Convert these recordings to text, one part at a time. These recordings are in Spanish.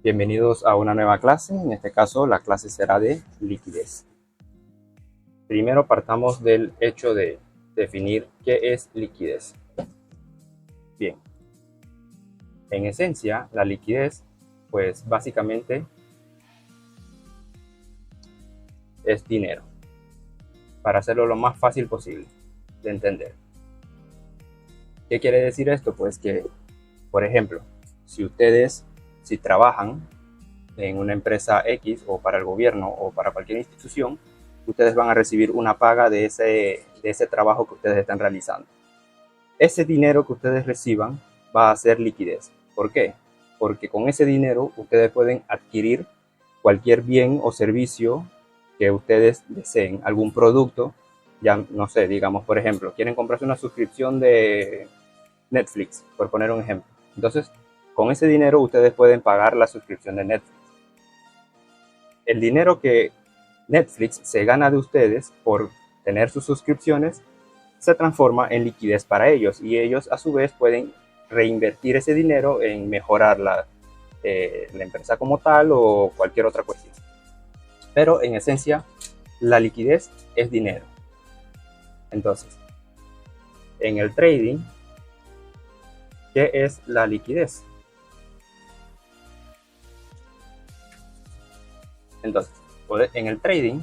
Bienvenidos a una nueva clase, en este caso la clase será de liquidez. Primero partamos del hecho de definir qué es liquidez. Bien, en esencia la liquidez pues básicamente es dinero, para hacerlo lo más fácil posible de entender. ¿Qué quiere decir esto? Pues que, por ejemplo, si trabajan en una empresa X o para el gobierno o para cualquier institución, ustedes van a recibir una paga de ese trabajo que ustedes están realizando. Ese dinero que ustedes reciban va a ser liquidez. ¿Por qué? Porque con ese dinero ustedes pueden adquirir cualquier bien o servicio que ustedes deseen, algún producto, ya no sé, digamos, por ejemplo, quieren comprarse una suscripción de Netflix, por poner un ejemplo. Entonces, con ese dinero ustedes pueden pagar la suscripción de Netflix. El dinero que Netflix se gana de ustedes por tener sus suscripciones se transforma en liquidez para ellos y ellos a su vez pueden reinvertir ese dinero en mejorar la empresa como tal o cualquier otra cuestión. Pero en esencia, la liquidez es dinero. Entonces, en el trading, ¿qué es la liquidez? Entonces, en el trading,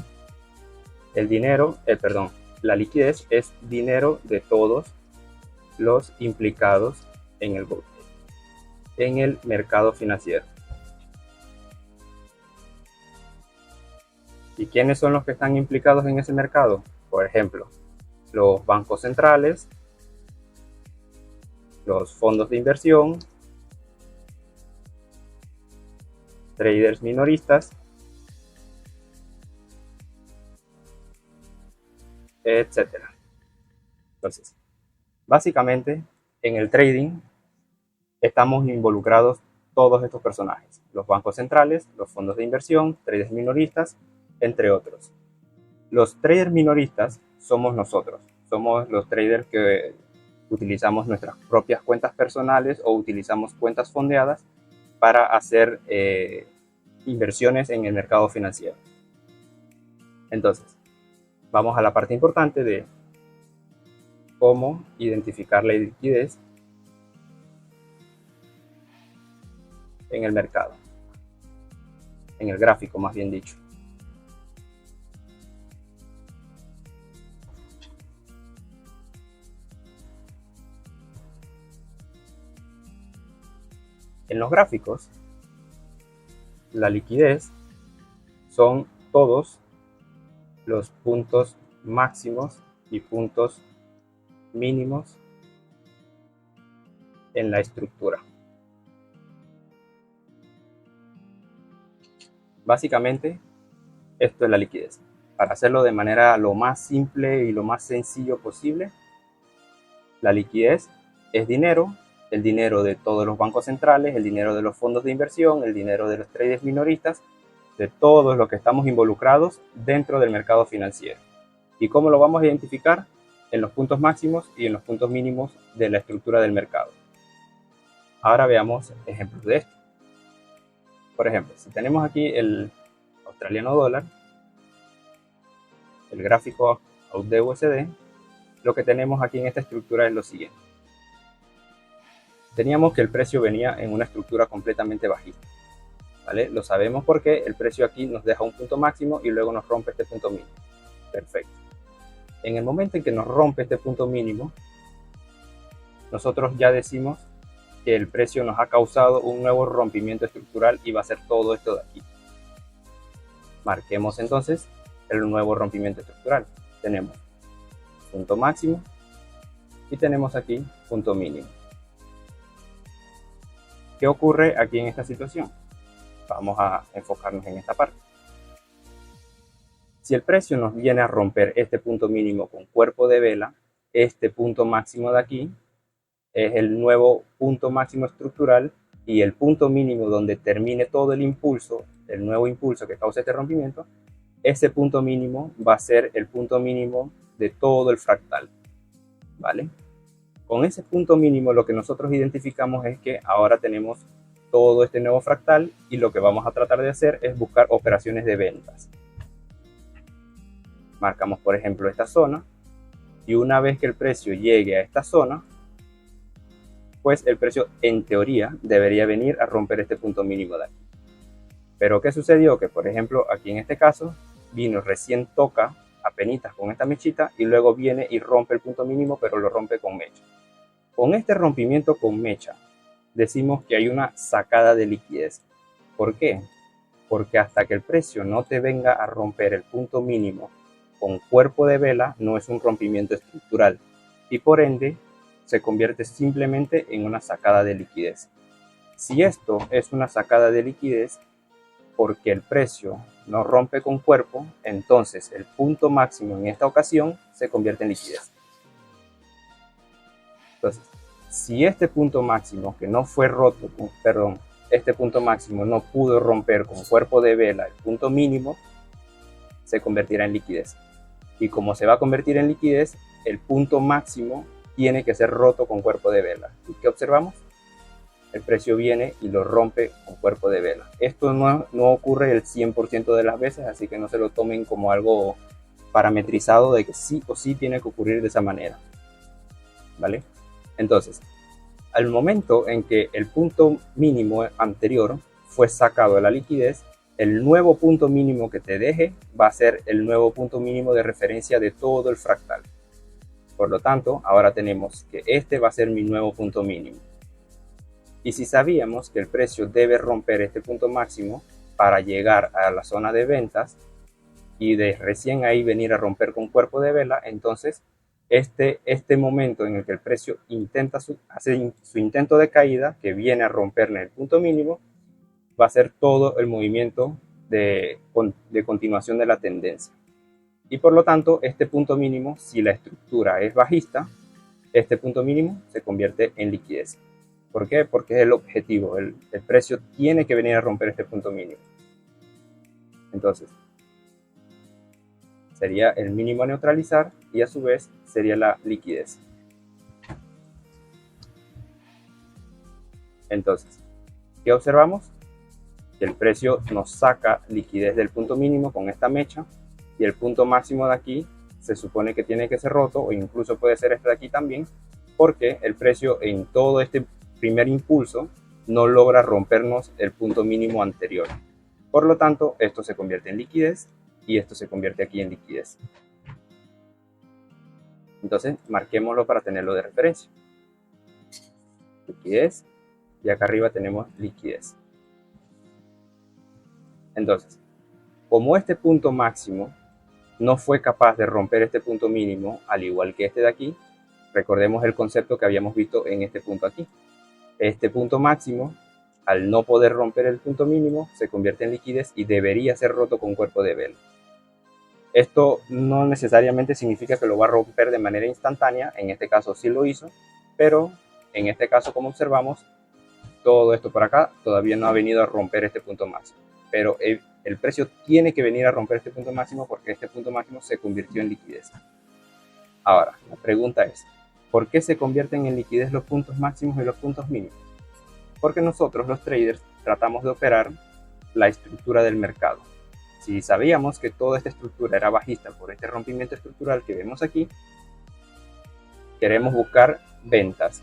la liquidez es dinero de todos los implicados en el mercado financiero. ¿Y quiénes son los que están implicados en ese mercado? Por ejemplo, los bancos centrales, los fondos de inversión, traders minoristas, etcétera. Entonces, básicamente, en el trading estamos involucrados todos estos personajes: los bancos centrales, los fondos de inversión, traders minoristas, entre otros. Los traders minoristas somos nosotros, somos los traders que utilizamos nuestras propias cuentas personales o utilizamos cuentas fondeadas para hacer inversiones en el mercado financiero. Entonces, vamos a la parte importante de cómo identificar la liquidez en el mercado, en el gráfico más bien dicho. En los gráficos, la liquidez son todos los puntos máximos y puntos mínimos en la estructura. Básicamente, esto es la liquidez. Para hacerlo de manera lo más simple y lo más sencillo posible, la liquidez es dinero, el dinero de todos los bancos centrales, el dinero de los fondos de inversión, el dinero de los traders minoristas, de todos los que estamos involucrados dentro del mercado financiero. ¿Y cómo lo vamos a identificar? En los puntos máximos y en los puntos mínimos de la estructura del mercado. Ahora veamos ejemplos de esto. Por ejemplo, si tenemos aquí el australiano dólar, el gráfico AUD-USD, lo que tenemos aquí en esta estructura es lo siguiente. Teníamos que el precio venía en una estructura completamente bajista, ¿vale? Lo sabemos porque el precio aquí nos deja un punto máximo y luego nos rompe este punto mínimo. Perfecto. En el momento en que nos rompe este punto mínimo, nosotros ya decimos que el precio nos ha causado un nuevo rompimiento estructural y va a ser todo esto de aquí. Marquemos entonces el nuevo rompimiento estructural. Tenemos punto máximo y tenemos aquí punto mínimo. ¿Qué ocurre aquí en esta situación? Vamos a enfocarnos en esta parte. Si el precio nos viene a romper este punto mínimo con cuerpo de vela, este punto máximo de aquí es el nuevo punto máximo estructural y el punto mínimo donde termine todo el impulso, el nuevo impulso que causa este rompimiento, ese punto mínimo va a ser el punto mínimo de todo el fractal, ¿vale? Con ese punto mínimo lo que nosotros identificamos es que ahora tenemos todo este nuevo fractal y lo que vamos a tratar de hacer es buscar operaciones de ventas. Marcamos por ejemplo esta zona y una vez que el precio llegue a esta zona, pues el precio en teoría debería venir a romper este punto mínimo de aquí. Pero ¿qué sucedió? Que por ejemplo aquí en este caso vino, recién toca apenitas con esta mechita y luego viene y rompe el punto mínimo, pero lo rompe con mecha. Con este rompimiento con mecha decimos que hay una sacada de liquidez. ¿Por qué? Porque hasta que el precio no te venga a romper el punto mínimo con cuerpo de vela, no es un rompimiento estructural y por ende se convierte simplemente en una sacada de liquidez. Si esto es una sacada de liquidez porque el precio no rompe con cuerpo, entonces el punto máximo en esta ocasión se convierte en liquidez. Entonces, si este punto máximo que no fue roto, este punto máximo no pudo romper con cuerpo de vela el punto mínimo, se convertirá en liquidez. Y como se va a convertir en liquidez, el punto máximo tiene que ser roto con cuerpo de vela. ¿Y qué observamos? El precio viene y lo rompe con cuerpo de vela. Esto no ocurre el 100% de las veces, así que no se lo tomen como algo parametrizado de que sí o sí tiene que ocurrir de esa manera. ¿Vale? Entonces, al momento en que el punto mínimo anterior fue sacado de la liquidez, el nuevo punto mínimo que te deje va a ser el nuevo punto mínimo de referencia de todo el fractal. Por lo tanto, ahora tenemos que este va a ser mi nuevo punto mínimo. Y si sabíamos que el precio debe romper este punto máximo para llegar a la zona de ventas y de recién ahí venir a romper con cuerpo de vela, entonces este momento en el que el precio hace su intento de caída, que viene a romper el punto mínimo, va a ser todo el movimiento de continuación de la tendencia. Y por lo tanto, este punto mínimo, si la estructura es bajista, este punto mínimo se convierte en liquidez. ¿Por qué? Porque es el objetivo. El precio tiene que venir a romper este punto mínimo. Entonces, sería el mínimo a neutralizar y a su vez sería la liquidez. Entonces, ¿qué observamos? Que el precio nos saca liquidez del punto mínimo con esta mecha y el punto máximo de aquí se supone que tiene que ser roto o incluso puede ser este de aquí también, porque el precio en todo este primer impulso no logra rompernos el punto mínimo anterior. Por lo tanto, esto se convierte en liquidez y esto se convierte aquí en liquidez. Entonces, marquémoslo para tenerlo de referencia. Liquidez y acá arriba tenemos liquidez. Entonces, como este punto máximo no fue capaz de romper este punto mínimo, al igual que este de aquí, recordemos el concepto que habíamos visto en este punto aquí. Este punto máximo, al no poder romper el punto mínimo, se convierte en liquidez y debería ser roto con cuerpo de vela. Esto no necesariamente significa que lo va a romper de manera instantánea, en este caso sí lo hizo, pero en este caso, como observamos, todo esto por acá todavía no ha venido a romper este punto máximo. Pero el precio tiene que venir a romper este punto máximo porque este punto máximo se convirtió en liquidez. Ahora, la pregunta es, ¿por qué se convierten en liquidez los puntos máximos y los puntos mínimos? Porque nosotros, los traders, tratamos de operar la estructura del mercado. Si sabíamos que toda esta estructura era bajista por este rompimiento estructural que vemos aquí, queremos buscar ventas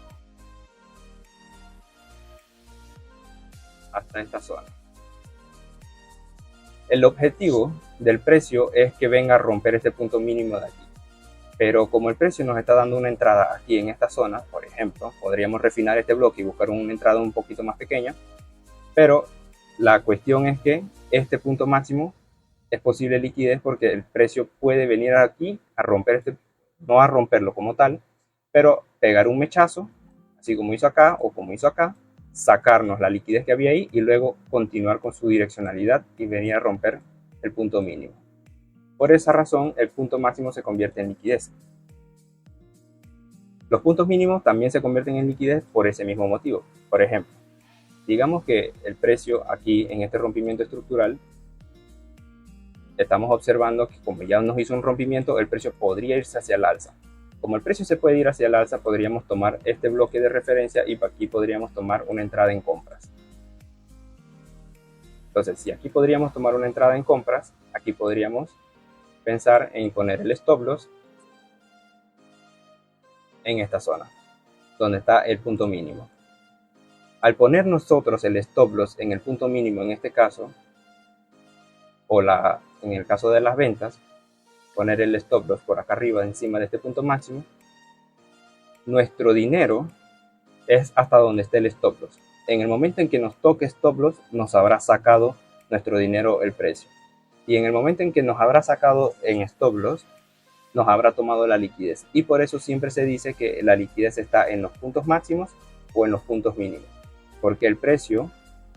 hasta esta zona. El objetivo del precio es que venga a romper este punto mínimo de aquí. Pero como el precio nos está dando una entrada aquí en esta zona, por ejemplo, podríamos refinar este bloque y buscar una entrada un poquito más pequeña, pero la cuestión es que este punto máximo es posible liquidez porque el precio puede venir aquí a romper no a romperlo como tal, pero pegar un mechazo, así como hizo acá o como hizo acá, sacarnos la liquidez que había ahí y luego continuar con su direccionalidad y venir a romper el punto mínimo. Por esa razón, el punto máximo se convierte en liquidez. Los puntos mínimos también se convierten en liquidez por ese mismo motivo. Por ejemplo, digamos que el precio aquí en este rompimiento estructural, estamos observando que como ya nos hizo un rompimiento, el precio podría irse hacia el alza. Como el precio se puede ir hacia el alza, podríamos tomar este bloque de referencia y aquí podríamos tomar una entrada en compras. Entonces, si aquí podríamos tomar una entrada en compras, aquí podríamos pensar en poner el stop loss en esta zona, donde está el punto mínimo. Al poner nosotros el stop loss en el punto mínimo en este caso, o en el caso de las ventas, poner el stop loss por acá arriba encima de este punto máximo, nuestro dinero es hasta donde esté el stop loss. En el momento en que nos toque stop loss, nos habrá sacado nuestro dinero el precio. Y en el momento en que nos habrá sacado en stop loss, nos habrá tomado la liquidez. Y por eso siempre se dice que la liquidez está en los puntos máximos o en los puntos mínimos. Porque el precio,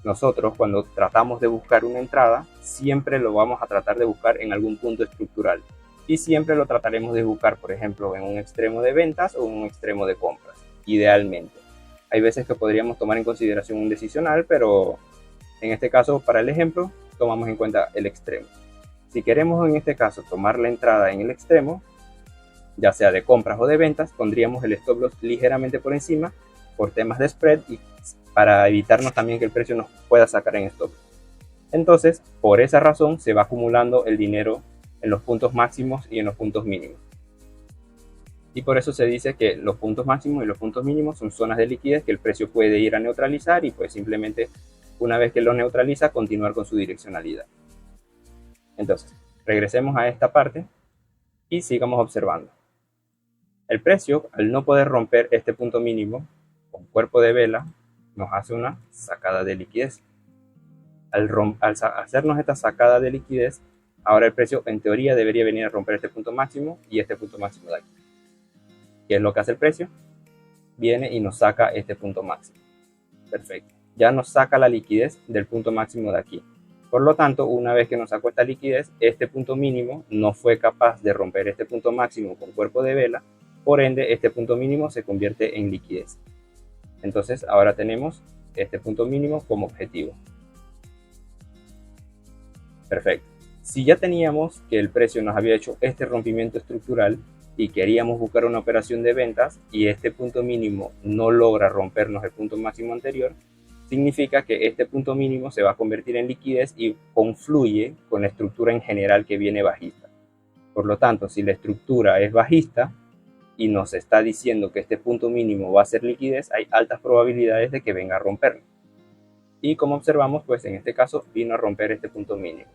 nosotros cuando tratamos de buscar una entrada, siempre lo vamos a tratar de buscar en algún punto estructural. Y siempre lo trataremos de buscar, por ejemplo, en un extremo de ventas o en un extremo de compras, idealmente. Hay veces que podríamos tomar en consideración un decisional, pero en este caso, para el ejemplo, tomamos en cuenta el extremo. Si queremos en este caso tomar la entrada en el extremo, ya sea de compras o de ventas, pondríamos el stop loss ligeramente por encima por temas de spread y para evitarnos también que el precio nos pueda sacar en stop. Entonces, por esa razón se va acumulando el dinero en los puntos máximos y en los puntos mínimos. Y por eso se dice que los puntos máximos y los puntos mínimos son zonas de liquidez que el precio puede ir a neutralizar y pues simplemente una vez que lo neutraliza continuar con su direccionalidad. Entonces, regresemos a esta parte y sigamos observando. El precio, al no poder romper este punto mínimo con cuerpo de vela, nos hace una sacada de liquidez. Al hacernos esta sacada de liquidez, ahora el precio en teoría debería venir a romper este punto máximo y este punto máximo de aquí. ¿Qué es lo que hace el precio? Viene y nos saca este punto máximo. Perfecto. Ya nos saca la liquidez del punto máximo de aquí. Por lo tanto, una vez que nos sacó esta liquidez, este punto mínimo no fue capaz de romper este punto máximo con cuerpo de vela. Por ende, este punto mínimo se convierte en liquidez. Entonces, ahora tenemos este punto mínimo como objetivo. Perfecto. Si ya teníamos que el precio nos había hecho este rompimiento estructural y queríamos buscar una operación de ventas y este punto mínimo no logra rompernos el punto máximo anterior, significa que este punto mínimo se va a convertir en liquidez y confluye con la estructura en general que viene bajista. Por lo tanto, si la estructura es bajista y nos está diciendo que este punto mínimo va a ser liquidez, hay altas probabilidades de que venga a romperlo. Y como observamos, pues en este caso vino a romper este punto mínimo.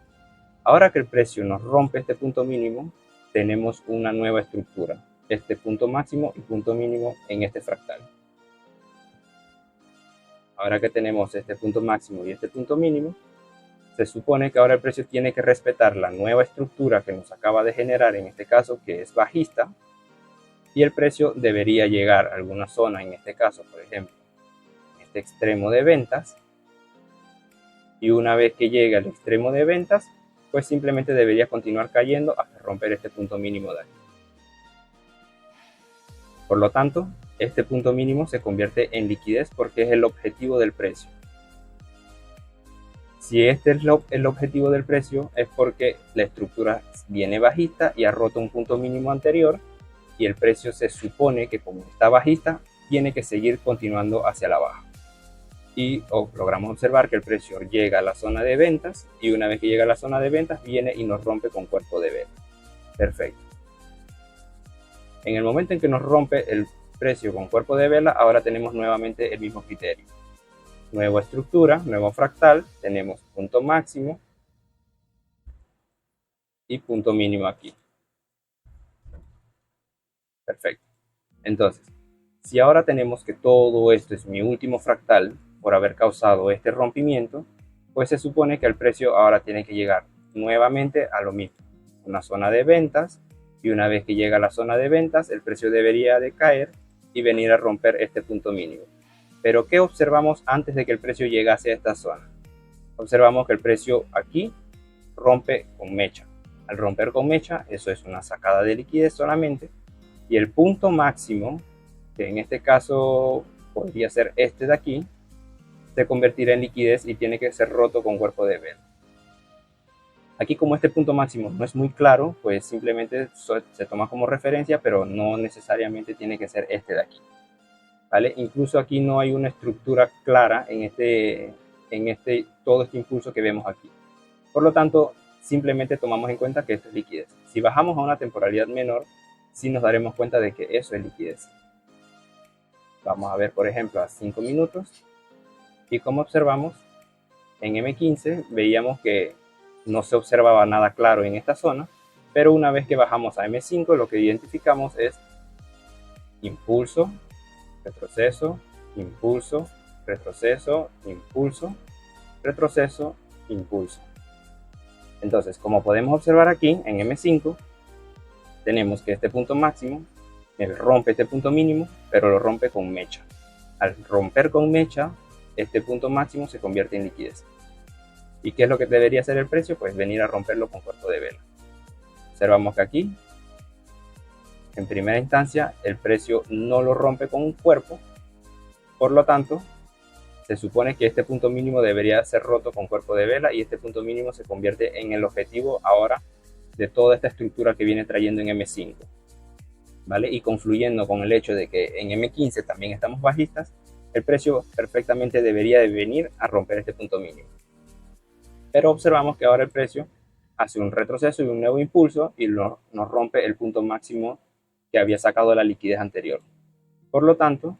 Ahora que el precio nos rompe este punto mínimo, tenemos una nueva estructura, este punto máximo y punto mínimo en este fractal. Ahora que tenemos este punto máximo y este punto mínimo, se supone que ahora el precio tiene que respetar la nueva estructura que nos acaba de generar, en este caso que es bajista, y el precio debería llegar a alguna zona, en este caso, por ejemplo, este extremo de ventas, y una vez que llegue al extremo de ventas, pues simplemente debería continuar cayendo hasta romper este punto mínimo de aquí. Por lo tanto, este punto mínimo se convierte en liquidez porque es el objetivo del precio. Si este es el objetivo del precio, es porque la estructura viene bajista y ha roto un punto mínimo anterior y el precio se supone que como está bajista, tiene que seguir continuando hacia la baja. Y logramos observar que el precio llega a la zona de ventas y una vez que llega a la zona de ventas viene y nos rompe con cuerpo de vela. Perfecto. En el momento en que nos rompe el precio con cuerpo de vela, ahora tenemos nuevamente el mismo criterio. Nueva estructura, nuevo fractal, tenemos punto máximo y punto mínimo aquí. Perfecto. Entonces, si ahora tenemos que todo esto es mi último fractal, por haber causado este rompimiento, pues se supone que el precio ahora tiene que llegar nuevamente a lo mismo, una zona de ventas, y una vez que llega a la zona de ventas, el precio debería de caer y venir a romper este punto mínimo. Pero ¿qué observamos antes de que el precio llegase a esta zona? Observamos que el precio aquí rompe con mecha. Al romper con mecha, eso es una sacada de liquidez solamente, y el punto máximo, que en este caso podría ser este de aquí, se convertirá en liquidez y tiene que ser roto con cuerpo de vela. Aquí como este punto máximo no es muy claro, pues simplemente se toma como referencia, pero no necesariamente tiene que ser este de aquí. ¿Vale? Incluso aquí no hay una estructura clara en en todo este impulso que vemos aquí. Por lo tanto, simplemente tomamos en cuenta que esto es liquidez. Si bajamos a una temporalidad menor, sí nos daremos cuenta de que eso es liquidez. Vamos a ver, por ejemplo, a 5 minutos. Y como observamos, en M15 veíamos que no se observaba nada claro en esta zona, pero una vez que bajamos a M5, lo que identificamos es impulso, retroceso, impulso, retroceso, impulso, retroceso, impulso. Entonces, como podemos observar aquí en M5, tenemos que este punto máximo rompe este punto mínimo, pero lo rompe con mecha. Al romper con mecha, este punto máximo se convierte en liquidez. ¿Y qué es lo que debería hacer el precio? Pues venir a romperlo con cuerpo de vela. Observamos que aquí, en primera instancia, el precio no lo rompe con un cuerpo. Por lo tanto, se supone que este punto mínimo debería ser roto con cuerpo de vela y este punto mínimo se convierte en el objetivo ahora de toda esta estructura que viene trayendo en M5. ¿Vale? Y confluyendo con el hecho de que en M15 también estamos bajistas, el precio perfectamente debería de venir a romper este punto mínimo. Pero observamos que ahora el precio hace un retroceso y un nuevo impulso y nos rompe el punto máximo que había sacado de la liquidez anterior. Por lo tanto,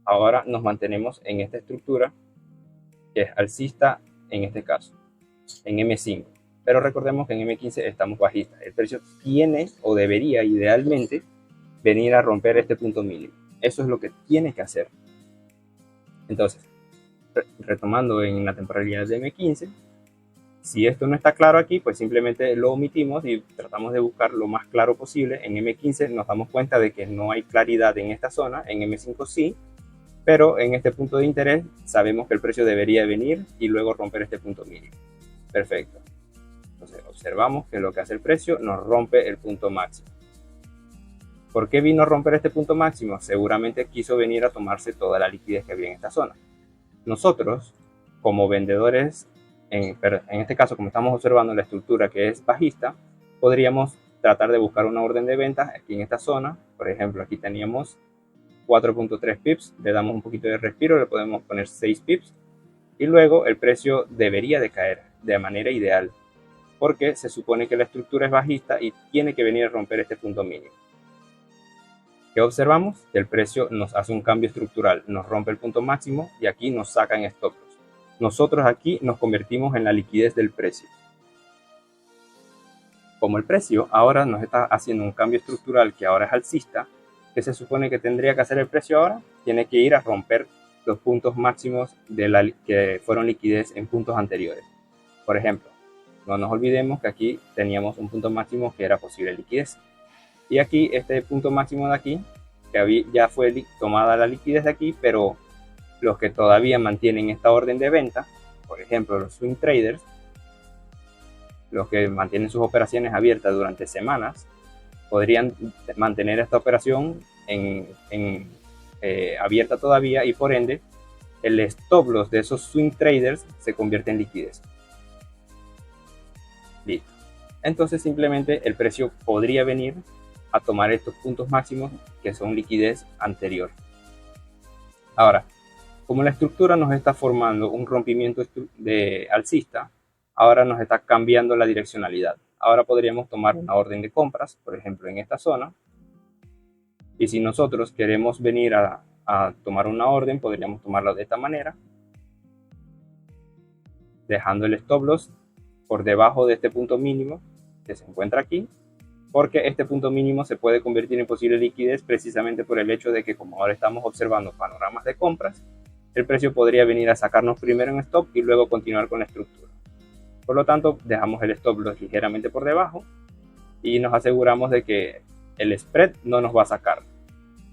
ahora nos mantenemos en esta estructura que es alcista en este caso, en M5. Pero recordemos que en M15 estamos bajistas. El precio tiene o debería idealmente venir a romper este punto mínimo. Eso es lo que tiene que hacer. Entonces, retomando en la temporalidad de M15, si esto no está claro aquí, pues simplemente lo omitimos y tratamos de buscar lo más claro posible. En M15 nos damos cuenta de que no hay claridad en esta zona, en M5 sí, pero en este punto de interés sabemos que el precio debería venir y luego romper este punto mínimo. Perfecto. Entonces observamos que lo que hace el precio nos rompe el punto máximo. ¿Por qué vino a romper este punto máximo? Seguramente quiso venir a tomarse toda la liquidez que había en esta zona. Nosotros, como vendedores, en este caso, como estamos observando la estructura que es bajista, podríamos tratar de buscar una orden de venta aquí en esta zona. Por ejemplo, aquí teníamos 4.3 pips, le damos un poquito de respiro, le podemos poner 6 pips y luego el precio debería de caer de manera ideal porque se supone que la estructura es bajista y tiene que venir a romper este punto mínimo. ¿Qué observamos? Que el precio nos hace un cambio estructural, nos rompe el punto máximo y aquí nos sacan stop loss. Nosotros aquí nos convertimos en la liquidez del precio. Como el precio ahora nos está haciendo un cambio estructural que ahora es alcista, ¿qué se supone que tendría que hacer el precio ahora? Tiene que ir a romper los puntos máximos que fueron liquidez en puntos anteriores. Por ejemplo, no nos olvidemos que aquí teníamos un punto máximo que era posible liquidez. Y aquí, este punto máximo de aquí, que ya fue tomada la liquidez de aquí, pero los que todavía mantienen esta orden de venta, por ejemplo los swing traders, los que mantienen sus operaciones abiertas durante semanas, podrían mantener esta operación abierta todavía y por ende el stop loss de esos swing traders se convierte en liquidez. Listo. Entonces simplemente el precio podría venir a tomar estos puntos máximos que son liquidez anterior. Ahora, como la estructura nos está formando un rompimiento de alcista, ahora nos está cambiando la direccionalidad. Ahora podríamos tomar una orden de compras, por ejemplo en esta zona, y si nosotros queremos venir a tomar una orden, podríamos tomarla de esta manera, dejando el stop loss por debajo de este punto mínimo que se encuentra aquí, porque este punto mínimo se puede convertir en posible liquidez precisamente por el hecho de que como ahora estamos observando panoramas de compras, el precio podría venir a sacarnos primero en stop y luego continuar con la estructura. Por lo tanto, dejamos el stop loss ligeramente por debajo y nos aseguramos de que el spread no nos va a sacar.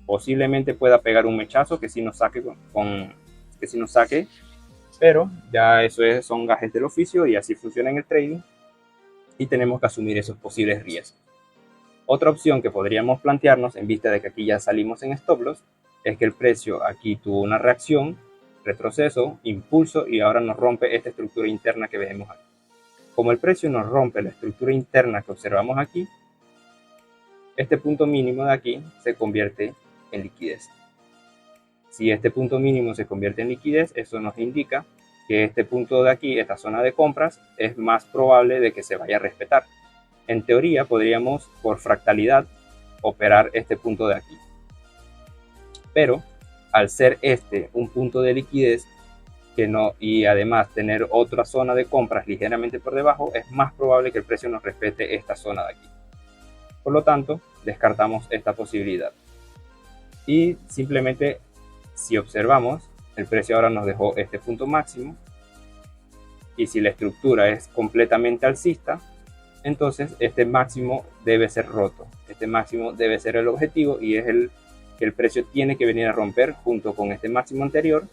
Posiblemente pueda pegar un mechazo que sí nos saque, pero ya eso son gajes del oficio y así funciona en el trading y tenemos que asumir esos posibles riesgos. Otra opción que podríamos plantearnos en vista de que aquí ya salimos en stop loss es que el precio aquí tuvo una reacción, retroceso, impulso y ahora nos rompe esta estructura interna que vemos aquí. Como el precio nos rompe la estructura interna que observamos aquí, este punto mínimo de aquí se convierte en liquidez. Si este punto mínimo se convierte en liquidez, eso nos indica que este punto de aquí, esta zona de compras, es más probable de que se vaya a respetar. En teoría podríamos por fractalidad operar este punto de aquí, pero al ser este un punto de liquidez que no, y además tener otra zona de compras ligeramente por debajo, es más probable que el precio nos respete esta zona de aquí. Por lo tanto, descartamos esta posibilidad. Y simplemente, si observamos, el precio ahora nos dejó este punto máximo. Y si la estructura es completamente alcista, entonces este máximo debe ser roto. Este máximo debe ser el objetivo y es el que el precio tiene que venir a romper junto con este máximo anterior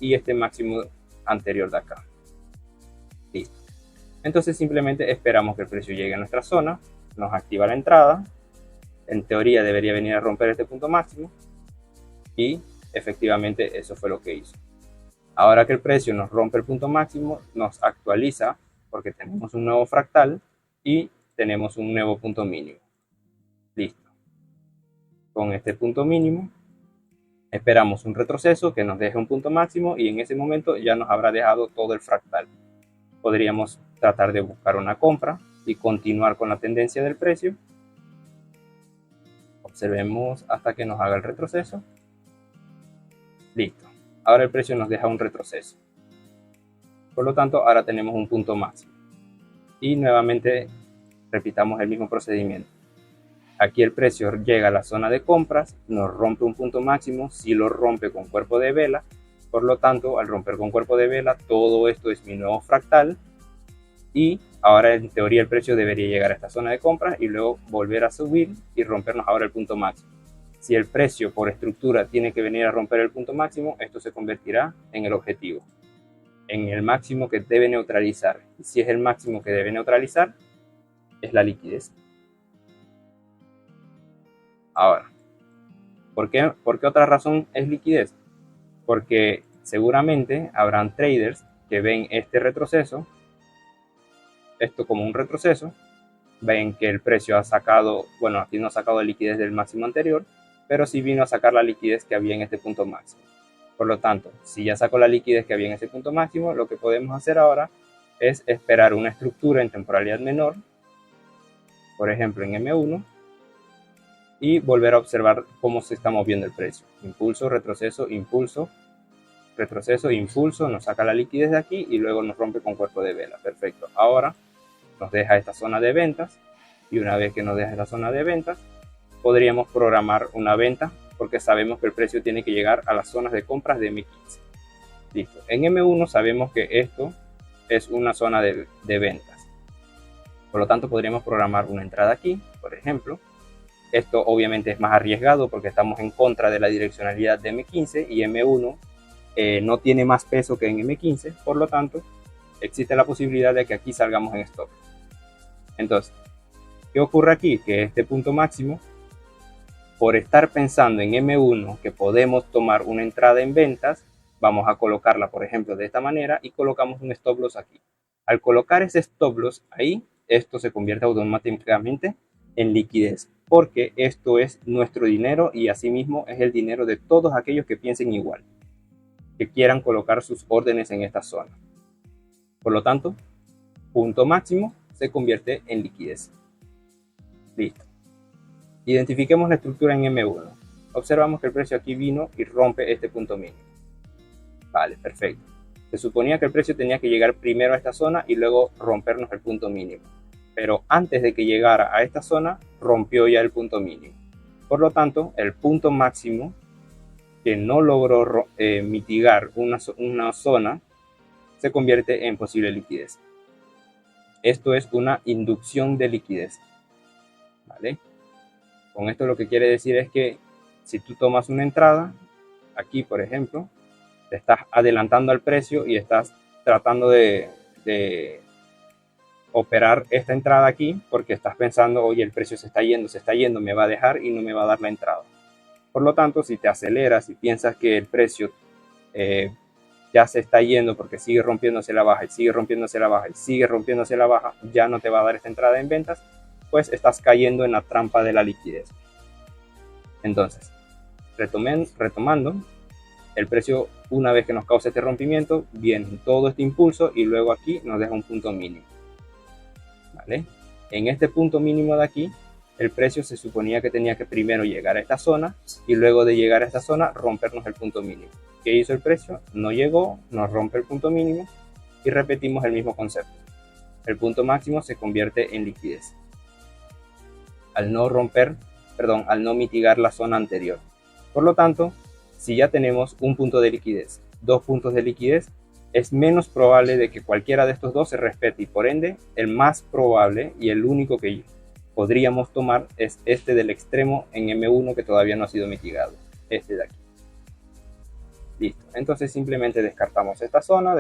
y este máximo anterior de acá. Listo. Entonces simplemente esperamos que el precio llegue a nuestra zona, nos activa la entrada, en teoría debería venir a romper este punto máximo y efectivamente eso fue lo que hizo. Ahora que el precio nos rompe el punto máximo, nos actualiza porque tenemos un nuevo fractal y tenemos un nuevo punto mínimo. Listo. Con este punto mínimo esperamos un retroceso que nos deje un punto máximo y en ese momento ya nos habrá dejado todo el fractal. Podríamos tratar de buscar una compra y continuar con la tendencia del precio. Observemos hasta que nos haga el retroceso. Listo. Ahora el precio nos deja un retroceso. Por lo tanto, ahora tenemos un punto máximo. Y nuevamente repitamos el mismo procedimiento. Aquí el precio llega a la zona de compras, nos rompe un punto máximo, si lo rompe con cuerpo de vela. Por lo tanto, al romper con cuerpo de vela, todo esto es mi nuevo fractal. Y ahora en teoría el precio debería llegar a esta zona de compras y luego volver a subir y rompernos ahora el punto máximo. Si el precio por estructura tiene que venir a romper el punto máximo, esto se convertirá en el objetivo, en el máximo que debe neutralizar. Y si es el máximo que debe neutralizar, es la liquidez. Ahora, ¿por qué otra razón es liquidez? Porque seguramente habrán traders que ven este retroceso, esto como un retroceso, ven que el precio ha sacado, bueno, aquí no ha sacado liquidez del máximo anterior, pero sí vino a sacar la liquidez que había en este punto máximo. Por lo tanto, si ya sacó la liquidez que había en ese punto máximo, lo que podemos hacer ahora es esperar una estructura en temporalidad menor, por ejemplo en M1, y volver a observar cómo se está moviendo el precio. Impulso, retroceso, impulso, retroceso, impulso, nos saca la liquidez de aquí y luego nos rompe con cuerpo de vela. Perfecto. Ahora nos deja esta zona de ventas y una vez que nos deja esta zona de ventas, podríamos programar una venta porque sabemos que el precio tiene que llegar a las zonas de compras de M15. Listo. En M1 sabemos que esto es una zona de ventas. Por lo tanto, podríamos programar una entrada aquí, por ejemplo. Esto obviamente es más arriesgado porque estamos en contra de la direccionalidad de M15 y M1 no tiene más peso que en M15. Por lo tanto, existe la posibilidad de que aquí salgamos en stop. Entonces, ¿qué ocurre aquí? Que este punto máximo, por estar pensando en M1 que podemos tomar una entrada en ventas, vamos a colocarla, por ejemplo, de esta manera y colocamos un stop loss aquí. Al colocar ese stop loss ahí, esto se convierte automáticamente en liquidez, porque esto es nuestro dinero y asimismo es el dinero de todos aquellos que piensen igual, que quieran colocar sus órdenes en esta zona. Por lo tanto, punto máximo se convierte en liquidez. Listo. Identifiquemos la estructura en M1. Observamos que el precio aquí vino y rompe este punto mínimo. Vale, perfecto. Se suponía que el precio tenía que llegar primero a esta zona y luego rompernos el punto mínimo. Pero antes de que llegara a esta zona, rompió ya el punto mínimo. Por lo tanto, el punto máximo que no logró mitigar una zona se convierte en posible liquidez. Esto es una inducción de liquidez. ¿Vale? Con esto lo que quiere decir es que si tú tomas una entrada, aquí por ejemplo, te estás adelantando al precio y estás tratando de operar esta entrada aquí porque estás pensando, oye, el precio se está yendo, me va a dejar y no me va a dar la entrada. Por lo tanto, si te aceleras y piensas que el precio ya se está yendo porque sigue rompiéndose la baja y sigue rompiéndose la baja y sigue rompiéndose la baja, ya no te va a dar esta entrada en ventas, pues estás cayendo en la trampa de la liquidez. Entonces, retomando, el precio, una vez que nos causa este rompimiento, viene todo este impulso y luego aquí nos deja un punto mínimo, ¿vale? En este punto mínimo de aquí, el precio se suponía que tenía que primero llegar a esta zona y luego de llegar a esta zona rompernos el punto mínimo. ¿Qué hizo el precio? No llegó, nos rompe el punto mínimo y repetimos el mismo concepto. El punto máximo se convierte en liquidez al no mitigar la zona anterior. Por lo tanto, si ya tenemos un punto de liquidez, dos puntos de liquidez, es menos probable de que cualquiera de estos dos se respete y por ende el más probable y el único que podríamos tomar es este del extremo en M1 que todavía no ha sido mitigado, este de aquí. Listo, entonces simplemente descartamos esta zona,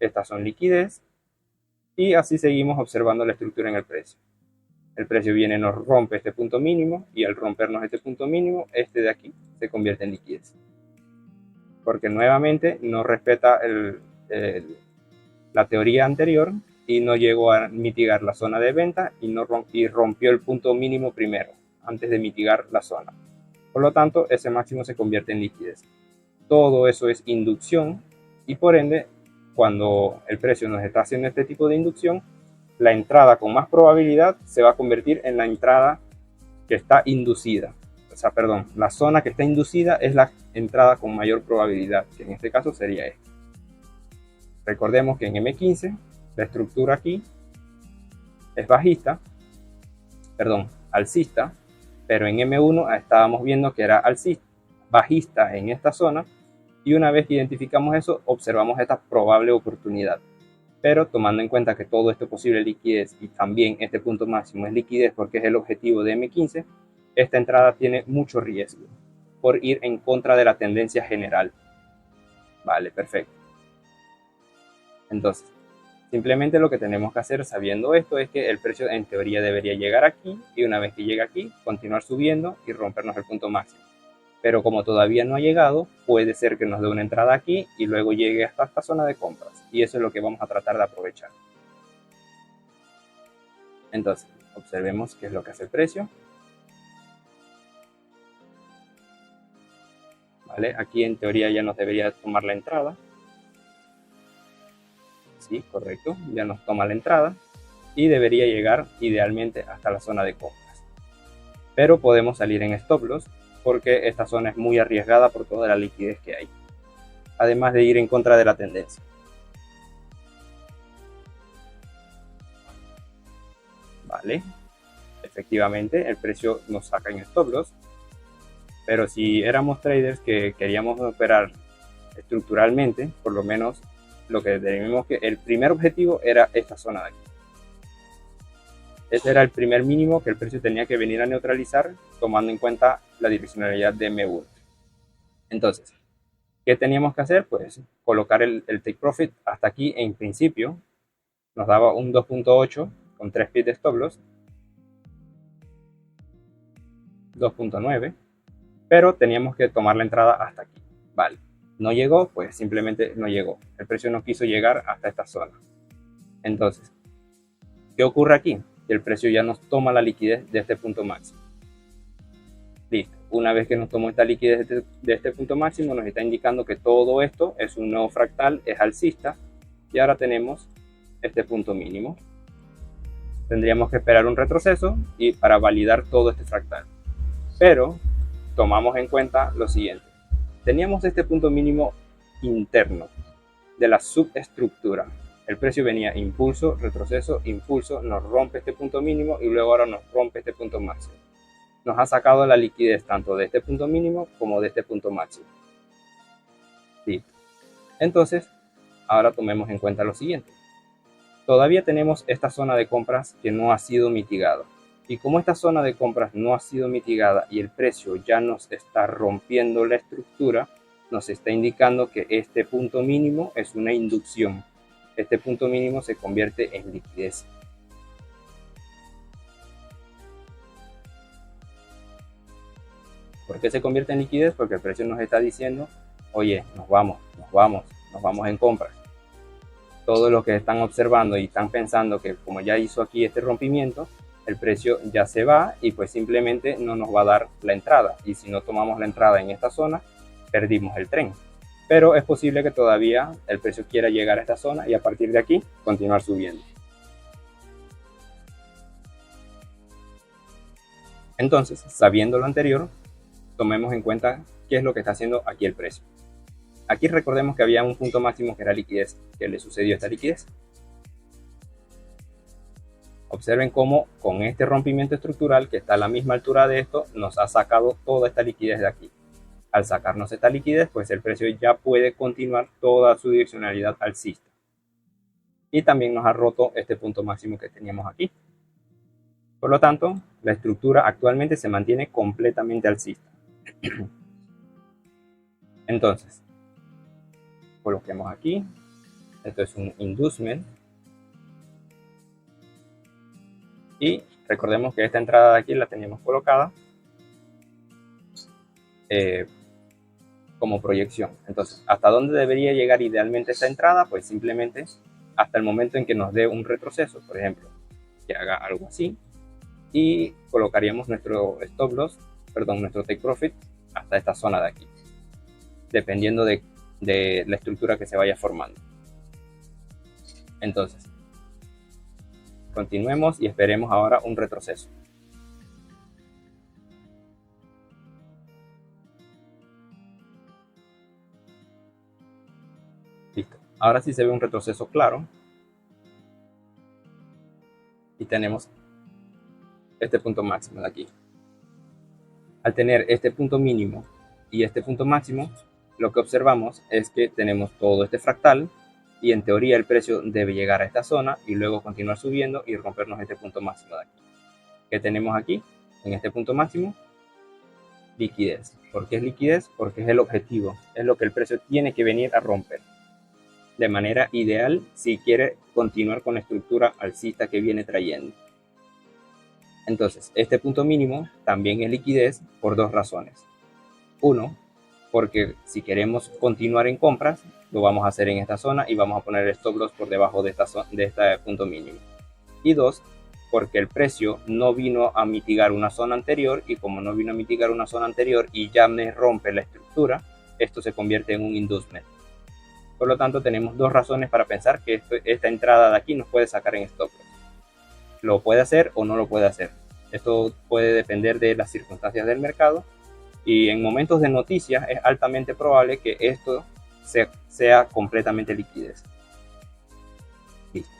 estas son liquidez y así seguimos observando la estructura en el precio. El precio viene, nos rompe este punto mínimo y al rompernos este punto mínimo, este de aquí se convierte en liquidez. Porque nuevamente no respeta la teoría anterior y no llegó a mitigar la zona de venta y rompió el punto mínimo primero, antes de mitigar la zona. Por lo tanto, ese máximo se convierte en liquidez. Todo eso es inducción y por ende, cuando el precio nos está haciendo este tipo de inducción, la entrada con más probabilidad se va a convertir en la entrada que está inducida. O sea, perdón, la zona que está inducida es la entrada con mayor probabilidad, que en este caso sería esta. Recordemos que en M15 la estructura aquí es alcista, pero en M1 estábamos viendo que era alcista, bajista en esta zona, y una vez que identificamos eso, observamos esta probable oportunidad. Pero tomando en cuenta que todo esto es posible liquidez y también este punto máximo es liquidez porque es el objetivo de M15, esta entrada tiene mucho riesgo por ir en contra de la tendencia general. Vale, perfecto. Entonces, simplemente lo que tenemos que hacer sabiendo esto es que el precio en teoría debería llegar aquí y una vez que llega aquí, continuar subiendo y rompernos el punto máximo. Pero como todavía no ha llegado, puede ser que nos dé una entrada aquí y luego llegue hasta esta zona de compras. Y eso es lo que vamos a tratar de aprovechar. Entonces, observemos qué es lo que hace el precio. ¿Vale? Aquí en teoría ya nos debería tomar la entrada. Sí, correcto, ya nos toma la entrada y debería llegar idealmente hasta la zona de compras. Pero podemos salir en stop loss porque esta zona es muy arriesgada por toda la liquidez que hay, además de ir en contra de la tendencia. Vale, efectivamente el precio nos saca en stop loss, pero si éramos traders que queríamos operar estructuralmente, por lo menos lo que tenemos que el primer objetivo era esta zona de aquí. Ese era el primer mínimo que el precio tenía que venir a neutralizar, tomando en cuenta la direccionalidad de M1. Entonces, ¿qué teníamos que hacer? Pues colocar el take profit hasta aquí. En principio nos daba un 2.8 con 3 pips de stop loss, 2.9, pero teníamos que tomar la entrada hasta aquí. Vale, no llegó, pues simplemente no llegó. El precio no quiso llegar hasta esta zona. Entonces, ¿qué ocurre aquí? Que el precio ya nos toma la liquidez de este punto máximo. Listo. Una vez que nos tomó esta liquidez de este punto máximo, nos está indicando que todo esto es un nuevo fractal, es alcista, y ahora tenemos este punto mínimo. Tendríamos que esperar un retroceso y para validar todo este fractal. Pero tomamos en cuenta lo siguiente. Teníamos este punto mínimo interno de la subestructura. El precio venía impulso, retroceso, impulso, nos rompe este punto mínimo y luego ahora nos rompe este punto máximo. Nos ha sacado la liquidez tanto de este punto mínimo como de este punto máximo. ¿Sí? Entonces, ahora tomemos en cuenta lo siguiente. Todavía tenemos esta zona de compras que no ha sido mitigada. Y como esta zona de compras no ha sido mitigada y el precio ya nos está rompiendo la estructura, nos está indicando que este punto mínimo es una inducción. Este punto mínimo se convierte en liquidez. ¿Por qué se convierte en liquidez? Porque el precio nos está diciendo, oye, nos vamos en compras. Todos los que están observando y están pensando que como ya hizo aquí este rompimiento, el precio ya se va y pues simplemente no nos va a dar la entrada. Y si no tomamos la entrada en esta zona, perdimos el tren. Pero es posible que todavía el precio quiera llegar a esta zona y a partir de aquí continuar subiendo. Entonces, sabiendo lo anterior, tomemos en cuenta qué es lo que está haciendo aquí el precio. Aquí recordemos que había un punto máximo que era liquidez. ¿Qué le sucedió a esta liquidez? Observen cómo con este rompimiento estructural, que está a la misma altura de esto, nos ha sacado toda esta liquidez de aquí. Al sacarnos esta liquidez, pues el precio ya puede continuar toda su direccionalidad alcista. Y también nos ha roto este punto máximo que teníamos aquí. Por lo tanto, la estructura actualmente se mantiene completamente alcista. Entonces, coloquemos aquí. Esto es un inducement. Y recordemos que esta entrada de aquí la teníamos colocada como proyección. Entonces, ¿hasta dónde debería llegar idealmente esta entrada? Pues simplemente hasta el momento en que nos dé un retroceso. Por ejemplo, que haga algo así. Y colocaríamos nuestro stop loss, perdón, nuestro take profit hasta esta zona de aquí. Dependiendo de la estructura que se vaya formando. Entonces, continuemos y esperemos ahora un retroceso. Listo. Ahora sí se ve un retroceso claro. Y tenemos este punto máximo de aquí. Al tener este punto mínimo y este punto máximo, lo que observamos es que tenemos todo este fractal y en teoría el precio debe llegar a esta zona y luego continuar subiendo y rompernos este punto máximo de aquí. ¿Qué tenemos aquí? En este punto máximo, liquidez. ¿Por qué es liquidez? Porque es el objetivo, es lo que el precio tiene que venir a romper de manera ideal si quiere continuar con la estructura alcista que viene trayendo. Entonces, este punto mínimo también es liquidez por dos razones. Uno, porque si queremos continuar en compras, lo vamos a hacer en esta zona y vamos a poner el stop loss por debajo de este punto mínimo. Y dos, porque el precio no vino a mitigar una zona anterior y como no vino a mitigar una zona anterior y ya me rompe la estructura, esto se convierte en un inducement. Por lo tanto, tenemos dos razones para pensar que esta entrada de aquí nos puede sacar en stop loss. Lo puede hacer o no lo puede hacer. Esto puede depender de las circunstancias del mercado y en momentos de noticias es altamente probable que esto sea completamente liquidez. Listo.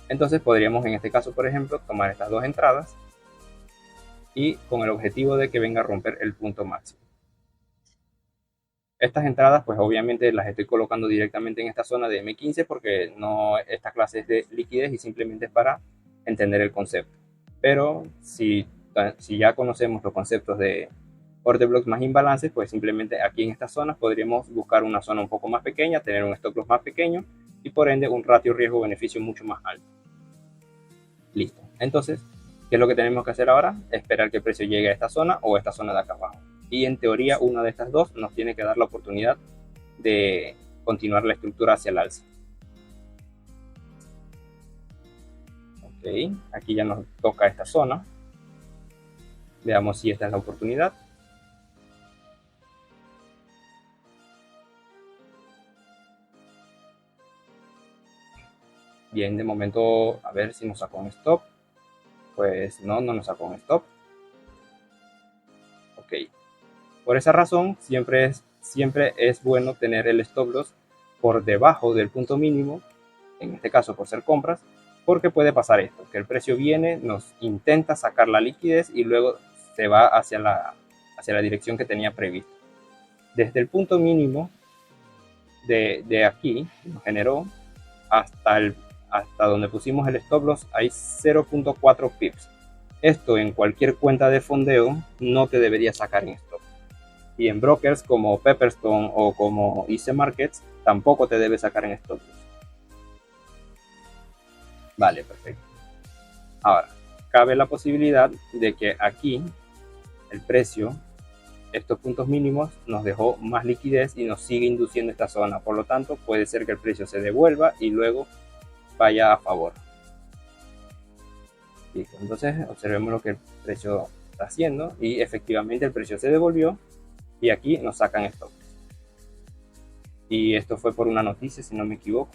Entonces podríamos en este caso, por ejemplo, tomar estas dos entradas y con el objetivo de que venga a romper el punto máximo. Estas entradas pues obviamente las estoy colocando directamente en esta zona de M15 porque no, esta clase es de liquidez y simplemente es para entender el concepto. Pero si ya conocemos los conceptos de order blocks más imbalances, pues simplemente aquí en estas zonas podríamos buscar una zona un poco más pequeña, tener un stop loss más pequeño y por ende un ratio riesgo-beneficio mucho más alto. Listo. Entonces, ¿qué es lo que tenemos que hacer ahora? Esperar que el precio llegue a esta zona o a esta zona de acá abajo. Y en teoría una de estas dos nos tiene que dar la oportunidad de continuar la estructura hacia el alza. Ok, aquí ya nos toca esta zona. Veamos si esta es la oportunidad. Bien, de momento a ver si nos sacó un stop. Pues no nos sacó un stop. Ok. Por esa razón, siempre es bueno tener el stop loss por debajo del punto mínimo, en este caso por ser compras, porque puede pasar esto, que el precio viene, nos intenta sacar la liquidez y luego se va hacia la dirección que tenía previsto. Desde el punto mínimo de aquí, nos generó, hasta donde pusimos el stop loss, hay 0.4 pips. Esto en cualquier cuenta de fondeo no te debería sacar en stop. Y en brokers como Pepperstone o como IC Markets tampoco te debe sacar en stop loss. Vale, perfecto. Ahora, cabe la posibilidad de que aquí el precio, estos puntos mínimos, nos dejó más liquidez y nos sigue induciendo esta zona. Por lo tanto, puede ser que el precio se devuelva y luego vaya a favor. Listo. Entonces, observemos lo que el precio está haciendo y efectivamente el precio se devolvió y aquí nos sacan stop. Y esto fue por una noticia, si no me equivoco.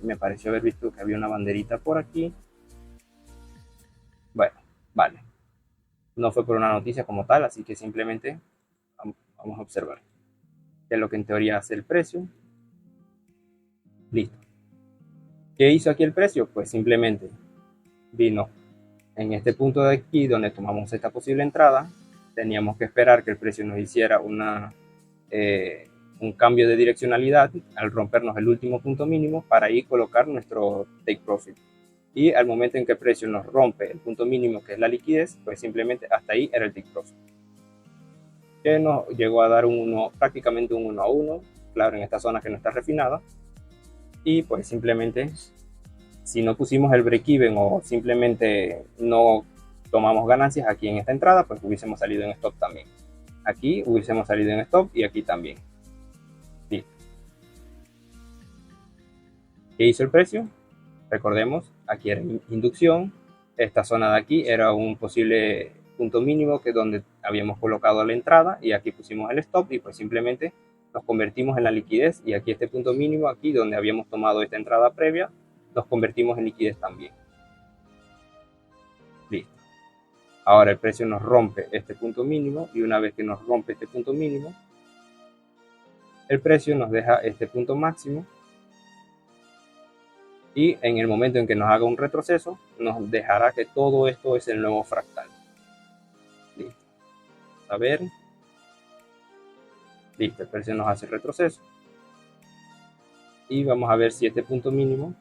Me pareció haber visto que había una banderita por aquí. Bueno, vale. No fue por una noticia como tal, así que simplemente vamos a observar qué es lo que en teoría hace el precio. Listo. ¿Qué hizo aquí el precio? Pues simplemente vino en este punto de aquí donde tomamos esta posible entrada. Teníamos que esperar que el precio nos hiciera un cambio de direccionalidad al rompernos el último punto mínimo para ahí colocar nuestro take profit. Y al momento en que el precio nos rompe el punto mínimo, que es la liquidez, pues simplemente hasta ahí era el take profit, que nos llegó a dar prácticamente un 1 a 1, claro, en esta zona que no está refinada. Y pues simplemente, si no pusimos el break-even o simplemente no tomamos ganancias aquí en esta entrada, pues hubiésemos salido en stop también. Aquí hubiésemos salido en stop y aquí también. Listo. ¿Qué hizo el precio? Recordemos, aquí era inducción. Esta zona de aquí era un posible punto mínimo que donde habíamos colocado la entrada y aquí pusimos el stop y pues simplemente nos convertimos en la liquidez y aquí este punto mínimo, aquí donde habíamos tomado esta entrada previa, nos convertimos en liquidez también. Listo. Ahora el precio nos rompe este punto mínimo y una vez que nos rompe este punto mínimo, el precio nos deja este punto máximo y en el momento en que nos haga un retroceso, nos dejará que todo esto es el nuevo fractal. Listo. A ver. Listo, el precio nos hace retroceso. Y vamos a ver si este punto mínimo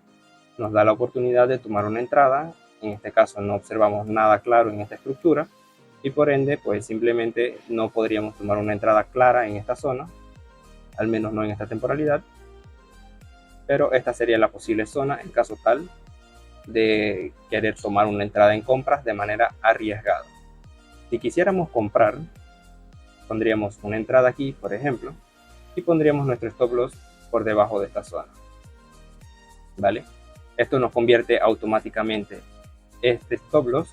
nos da la oportunidad de tomar una entrada. En este caso no observamos nada claro en esta estructura y por ende pues simplemente no podríamos tomar una entrada clara en esta zona, al menos no en esta temporalidad, pero esta sería la posible zona en caso tal de querer tomar una entrada en compras de manera arriesgada. Si quisiéramos comprar, pondríamos una entrada aquí, por ejemplo, y pondríamos nuestro stop loss por debajo de esta zona, ¿vale? Esto nos convierte automáticamente este stop loss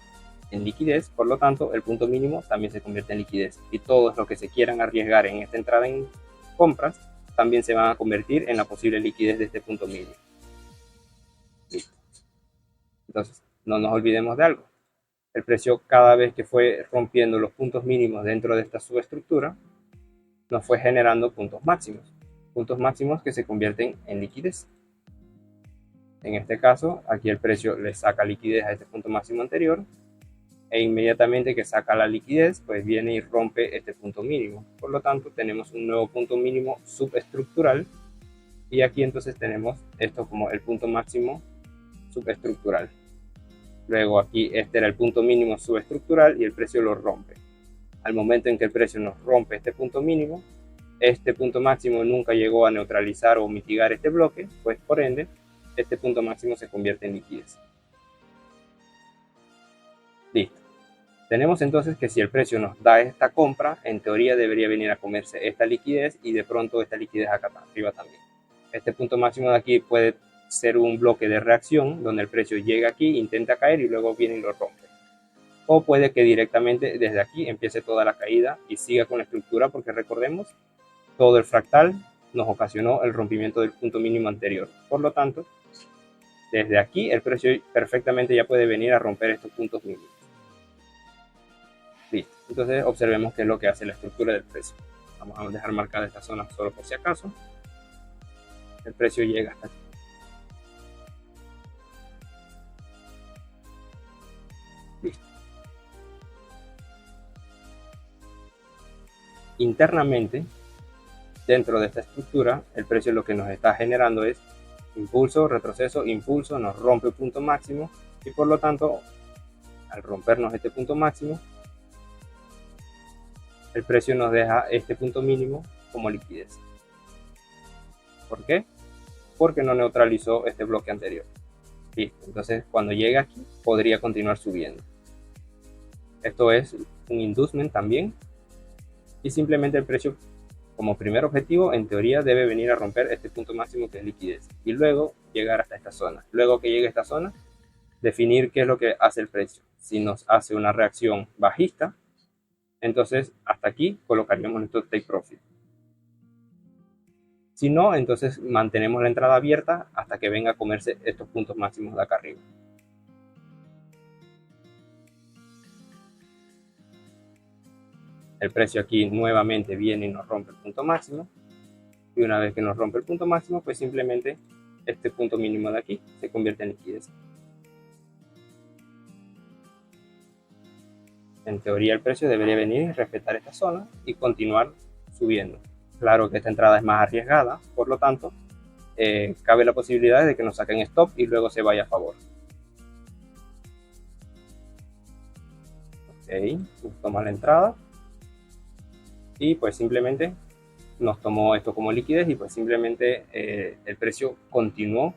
en liquidez, por lo tanto el punto mínimo también se convierte en liquidez y todos los que se quieran arriesgar en esta entrada en compras también se van a convertir en la posible liquidez de este punto mínimo. Listo. Entonces no nos olvidemos de algo, el precio cada vez que fue rompiendo los puntos mínimos dentro de esta subestructura nos fue generando puntos máximos que se convierten en liquidez. En este caso, aquí el precio le saca liquidez a este punto máximo anterior e inmediatamente que saca la liquidez, pues viene y rompe este punto mínimo. Por lo tanto, tenemos un nuevo punto mínimo subestructural y aquí entonces tenemos esto como el punto máximo subestructural. Luego aquí este era el punto mínimo subestructural y el precio lo rompe. Al momento en que el precio nos rompe este punto mínimo, este punto máximo nunca llegó a neutralizar o mitigar este bloque, pues por ende este punto máximo se convierte en liquidez. Listo. Tenemos entonces que si el precio nos da esta compra, en teoría debería venir a comerse esta liquidez y de pronto esta liquidez acá arriba también. Este punto máximo de aquí puede ser un bloque de reacción donde el precio llega aquí, intenta caer y luego viene y lo rompe. O puede que directamente desde aquí empiece toda la caída y siga con la estructura porque recordemos, todo el fractal nos ocasionó el rompimiento del punto mínimo anterior. Por lo tanto, desde aquí el precio perfectamente ya puede venir a romper estos puntos mínimos. Listo. Entonces observemos qué es lo que hace la estructura del precio. Vamos a dejar marcada esta zona solo por si acaso. El precio llega hasta aquí. Listo. Internamente, dentro de esta estructura, el precio lo que nos está generando es impulso, retroceso, impulso, nos rompe el punto máximo y por lo tanto, al rompernos este punto máximo, el precio nos deja este punto mínimo como liquidez. ¿Por qué? Porque no neutralizó este bloque anterior. Listo. Entonces, cuando llegue aquí, podría continuar subiendo. Esto es un inducement también. Y simplemente el precio, como primer objetivo, en teoría debe venir a romper este punto máximo que es liquidez. Y luego llegar hasta esta zona. Luego que llegue a esta zona, definir qué es lo que hace el precio. Si nos hace una reacción bajista, Entonces hasta aquí colocaríamos nuestro take profit. Si no, entonces mantenemos la entrada abierta hasta que venga a comerse estos puntos máximos de acá arriba. El precio aquí nuevamente viene y nos rompe el punto máximo. Y una vez que nos rompe el punto máximo, pues simplemente este punto mínimo de aquí se convierte en liquidez. En teoría el precio debería venir y respetar esta zona y continuar subiendo. Claro que esta entrada es más arriesgada, por lo tanto, cabe la posibilidad de que nos saquen stop y luego se vaya a favor. Ok, nos toma la entrada y pues simplemente nos tomó esto como liquidez y pues simplemente el precio continuó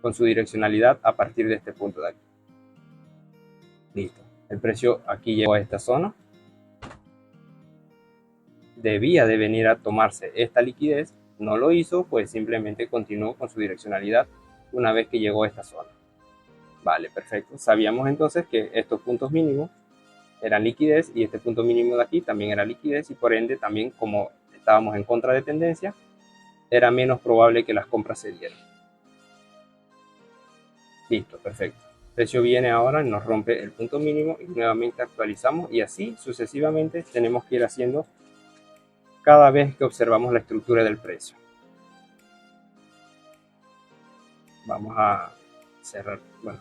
con su direccionalidad a partir de este punto de aquí. Listo, el precio aquí llegó a esta zona. Debía de venir a tomarse esta liquidez, no lo hizo, pues simplemente continuó con su direccionalidad una vez que llegó a esta zona. Vale, perfecto. Sabíamos entonces que estos puntos mínimos eran liquidez y este punto mínimo de aquí también era liquidez y por ende también, como estábamos en contra de tendencia, era menos probable que las compras se dieran. Listo, perfecto. El precio viene ahora y nos rompe el punto mínimo y nuevamente actualizamos y así sucesivamente tenemos que ir haciendo cada vez que observamos la estructura del precio. Vamos a cerrar, bueno,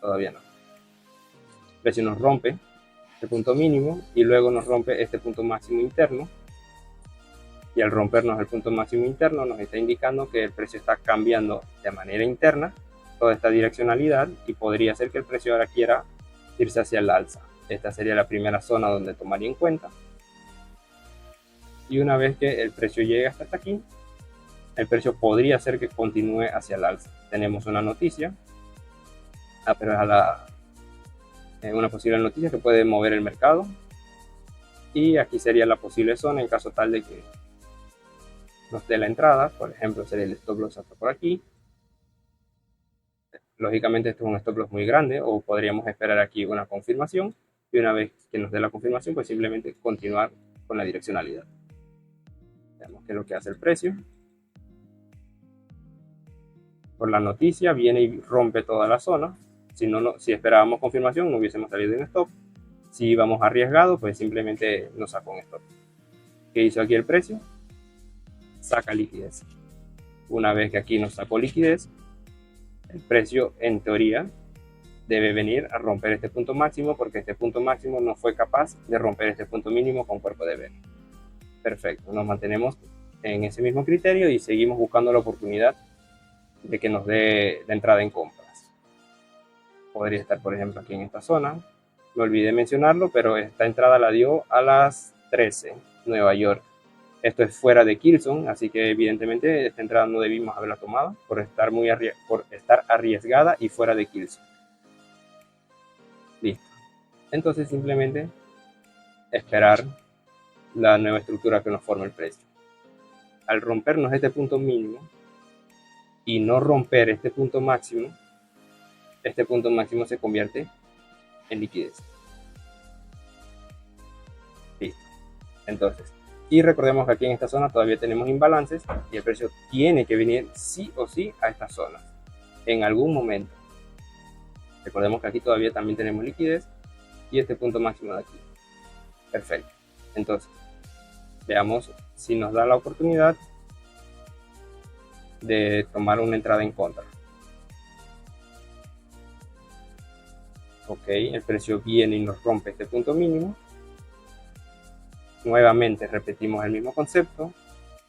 todavía no. El precio nos rompe este punto mínimo y luego nos rompe este punto máximo interno. Y al rompernos el punto máximo interno nos está indicando que el precio está cambiando de manera interna toda esta direccionalidad y podría ser que el precio ahora quiera irse hacia el alza. Esta sería la primera zona donde tomaría en cuenta. Y una vez que el precio llegue hasta aquí, el precio podría ser que continúe hacia el alza. Tenemos una noticia, pero es una posible noticia que puede mover el mercado. Y aquí sería la posible zona en caso tal de que nos dé la entrada. Por ejemplo, sería el stop loss hasta por aquí. Lógicamente esto es un stop loss muy grande o podríamos esperar aquí una confirmación y una vez que nos dé la confirmación pues simplemente continuar con la direccionalidad. Veamos qué es lo que hace el precio. Por la noticia viene y rompe toda la zona. Si esperábamos confirmación no hubiésemos salido en stop. Si íbamos arriesgados pues simplemente nos sacó un stop. ¿Qué hizo aquí el precio? Saca liquidez. Una vez que aquí nos sacó liquidez, el precio en teoría debe venir a romper este punto máximo porque este punto máximo no fue capaz de romper este punto mínimo con cuerpo de vela. Perfecto, nos mantenemos en ese mismo criterio y seguimos buscando la oportunidad de que nos dé la entrada en compras. Podría estar por ejemplo aquí en esta zona, me olvidé mencionarlo, pero esta entrada la dio a las 13, Nueva York. Esto es fuera de Kilson, así que evidentemente esta entrada no debimos haberla tomado por estar arriesgada y fuera de Kilson. Listo. Entonces simplemente esperar la nueva estructura que nos forma el precio. Al rompernos este punto mínimo y no romper este punto máximo se convierte en liquidez. Listo. Entonces, y recordemos que aquí en esta zona todavía tenemos imbalances y el precio tiene que venir sí o sí a esta zona en algún momento. Recordemos que aquí todavía también tenemos liquidez y este punto máximo de aquí. Perfecto. Entonces, veamos si nos da la oportunidad de tomar una entrada en contra. Ok, el precio viene y nos rompe este punto mínimo. Nuevamente repetimos el mismo concepto.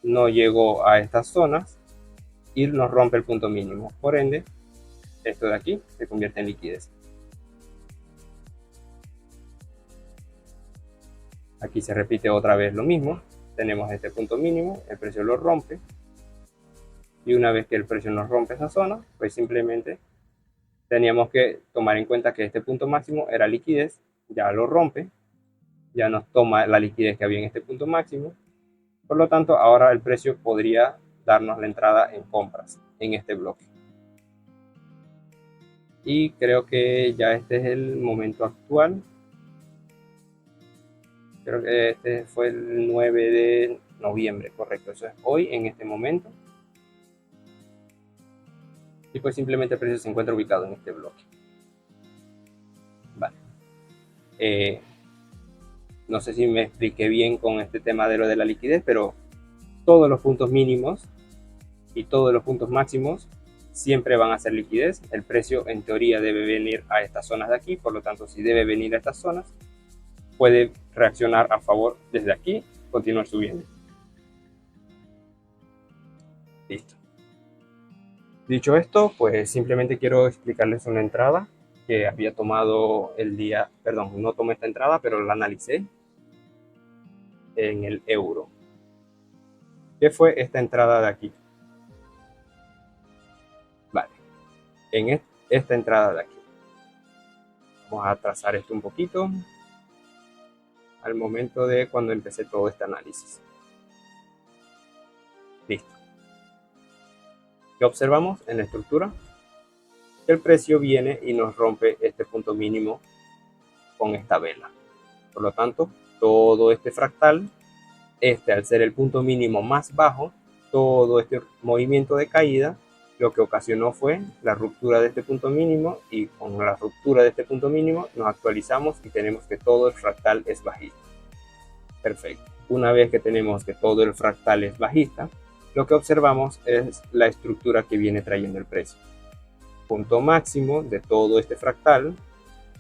No llegó a estas zonas y nos rompe el punto mínimo. Por ende, esto de aquí se convierte en liquidez. Aquí se repite otra vez lo mismo. Tenemos este punto mínimo, el precio lo rompe. Y una vez que el precio nos rompe esa zona, pues simplemente teníamos que tomar en cuenta que este punto máximo era liquidez. Ya lo rompe. Ya nos toma la liquidez que había en este punto máximo. Por lo tanto, ahora el precio podría darnos la entrada en compras en este bloque. Y creo que ya este es el momento actual Creo que este fue el 9 de noviembre, correcto. Eso es hoy, en este momento. Y pues simplemente el precio se encuentra ubicado en este bloque. Vale. No sé si me expliqué bien con este tema de lo de la liquidez, pero todos los puntos mínimos y todos los puntos máximos siempre van a ser liquidez. El precio en teoría debe venir a estas zonas de aquí, por lo tanto si debe venir a estas zonas, puede reaccionar a favor desde aquí, continuar subiendo. Listo. Dicho esto, pues simplemente quiero explicarles una entrada que había tomado el día, perdón, no tomé esta entrada, pero la analicé en el euro. ¿Qué fue esta entrada de aquí? Vale, en esta entrada de aquí. Vamos a trazar esto un poquito al momento de cuando empecé todo este análisis. Listo. ¿Qué observamos en la estructura? El precio viene y nos rompe este punto mínimo con esta vela. Por lo tanto, todo este fractal, al ser el punto mínimo más bajo, todo este movimiento de caída, lo que ocasionó fue la ruptura de este punto mínimo, y con la ruptura de este punto mínimo nos actualizamos y tenemos que todo el fractal es bajista. Perfecto. Una vez que tenemos que todo el fractal es bajista, lo que observamos es la estructura que viene trayendo el precio. Punto máximo de todo este fractal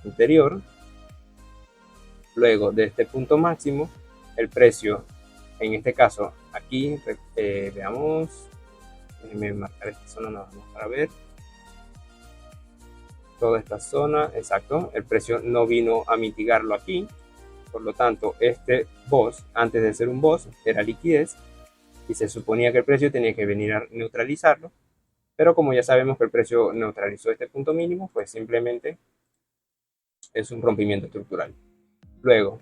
anterior. Luego de este punto máximo, el precio, en este caso aquí, veamos, déjenme marcar esta zona nada más para ver. Toda esta zona, exacto, el precio no vino a mitigarlo aquí. Por lo tanto, este BOS, antes de ser un BOS, era liquidez y se suponía que el precio tenía que venir a neutralizarlo, pero como ya sabemos que el precio neutralizó este punto mínimo, pues simplemente es un rompimiento estructural. Luego,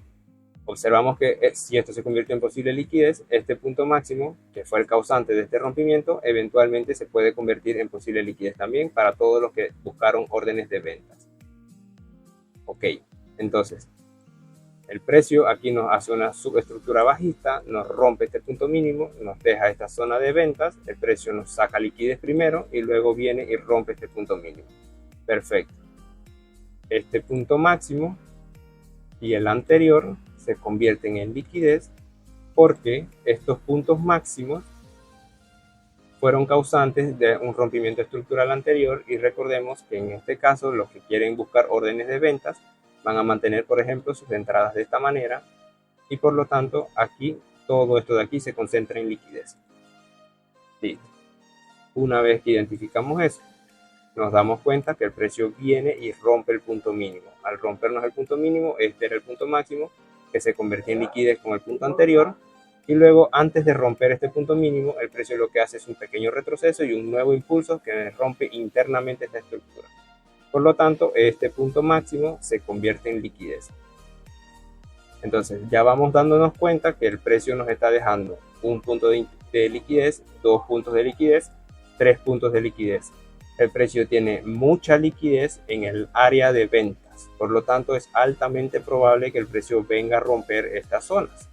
observamos que si esto se convierte en posible liquidez, este punto máximo, que fue el causante de este rompimiento, eventualmente se puede convertir en posible liquidez también para todos los que buscaron órdenes de ventas. Ok, entonces, el precio aquí nos hace una subestructura bajista, nos rompe este punto mínimo, nos deja esta zona de ventas, el precio nos saca liquidez primero y luego viene y rompe este punto mínimo. Perfecto. Este punto máximo y el anterior se convierten en liquidez porque estos puntos máximos fueron causantes de un rompimiento estructural anterior, y recordemos que en este caso los que quieren buscar órdenes de ventas van a mantener, por ejemplo, sus entradas de esta manera, y por lo tanto aquí todo esto de aquí se concentra en liquidez. Listo. Una vez que identificamos eso, nos damos cuenta que el precio viene y rompe el punto mínimo. Al rompernos el punto mínimo, este era el punto máximo que se convertía en liquidez con el punto anterior, y luego antes de romper este punto mínimo, el precio lo que hace es un pequeño retroceso y un nuevo impulso que rompe internamente esta estructura. Por lo tanto, este punto máximo se convierte en liquidez. Entonces ya vamos dándonos cuenta que el precio nos está dejando un punto de liquidez, 2 puntos de liquidez, 3 puntos de liquidez. El precio tiene mucha liquidez en el área de ventas, por lo tanto es altamente probable que el precio venga a romper estas zonas.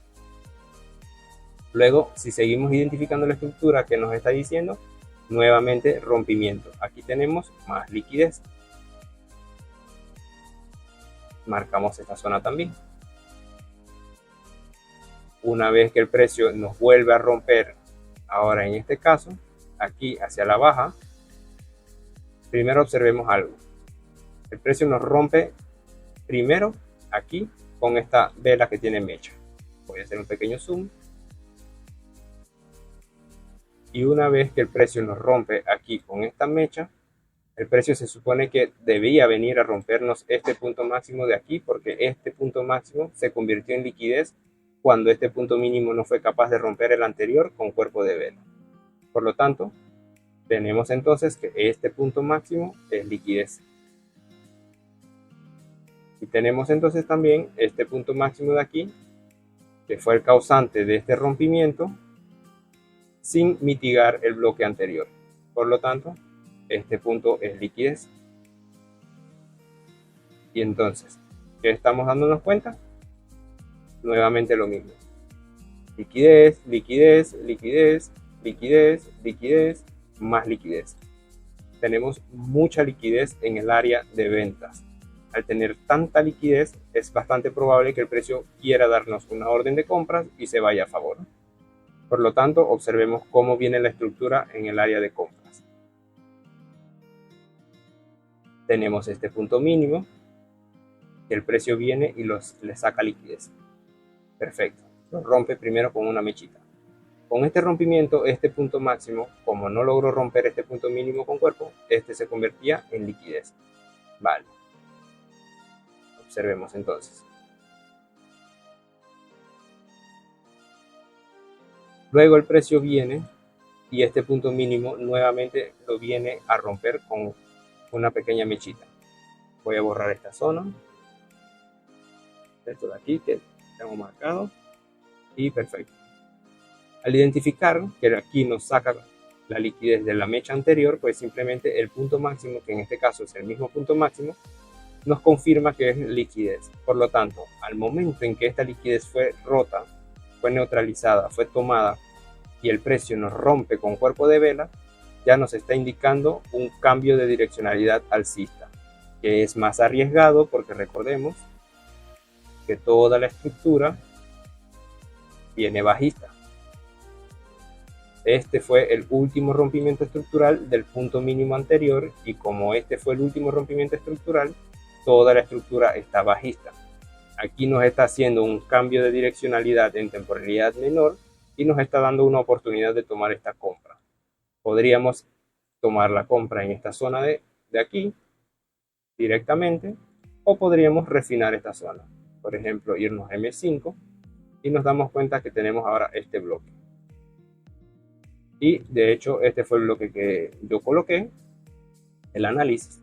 Luego, si seguimos identificando la estructura que nos está diciendo, nuevamente rompimiento. Aquí tenemos más liquidez. Marcamos esta zona también. Una vez que el precio nos vuelve a romper, ahora en este caso, aquí hacia la baja, primero observemos algo. El precio nos rompe primero aquí con esta vela que tiene mecha. Voy a hacer un pequeño zoom. Y una vez que el precio nos rompe aquí con esta mecha, el precio se supone que debía venir a rompernos este punto máximo de aquí, porque este punto máximo se convirtió en liquidez cuando este punto mínimo no fue capaz de romper el anterior con cuerpo de vela. Por lo tanto, tenemos entonces que este punto máximo es liquidez. Y tenemos entonces también este punto máximo de aquí, que fue el causante de este rompimiento, sin mitigar el bloque anterior. Por lo tanto, este punto es liquidez. Y entonces, ¿qué estamos dándonos cuenta? nuevamente lo mismo. Liquidez, liquidez, liquidez, liquidez, liquidez, más liquidez. Tenemos mucha liquidez en el área de ventas. Al tener tanta liquidez, es bastante probable que el precio quiera darnos una orden de compras y se vaya a favor. Por lo tanto, observemos cómo viene la estructura en el área de compras. Tenemos este punto mínimo, que el precio viene y le saca liquidez. Perfecto. Lo rompe primero con una mechita. Con este rompimiento, este punto máximo, como no logró romper este punto mínimo con cuerpo, este se convertía en liquidez. Vale. Observemos entonces. Luego el precio viene y este punto mínimo nuevamente lo viene a romper con una pequeña mechita. Voy a borrar esta zona. Esto de aquí que tengo marcado. Y perfecto. Al identificar que aquí nos saca la liquidez de la mecha anterior, pues simplemente el punto máximo, que en este caso es el mismo punto máximo, nos confirma que es liquidez. Por lo tanto, al momento en que esta liquidez fue rota, fue neutralizada, fue tomada y el precio nos rompe con cuerpo de vela, ya nos está indicando un cambio de direccionalidad alcista, que es más arriesgado porque recordemos que toda la estructura viene bajista. Este fue el último rompimiento estructural del punto mínimo anterior y como este fue el último rompimiento estructural, toda la estructura está bajista. Aquí nos está haciendo un cambio de direccionalidad en temporalidad menor y nos está dando una oportunidad de tomar esta compra. Podríamos tomar la compra en esta zona de aquí directamente o podríamos refinar esta zona. Por ejemplo, irnos a M5 y nos damos cuenta que tenemos ahora este bloque. Y de hecho este fue el bloque que yo coloqué, el análisis,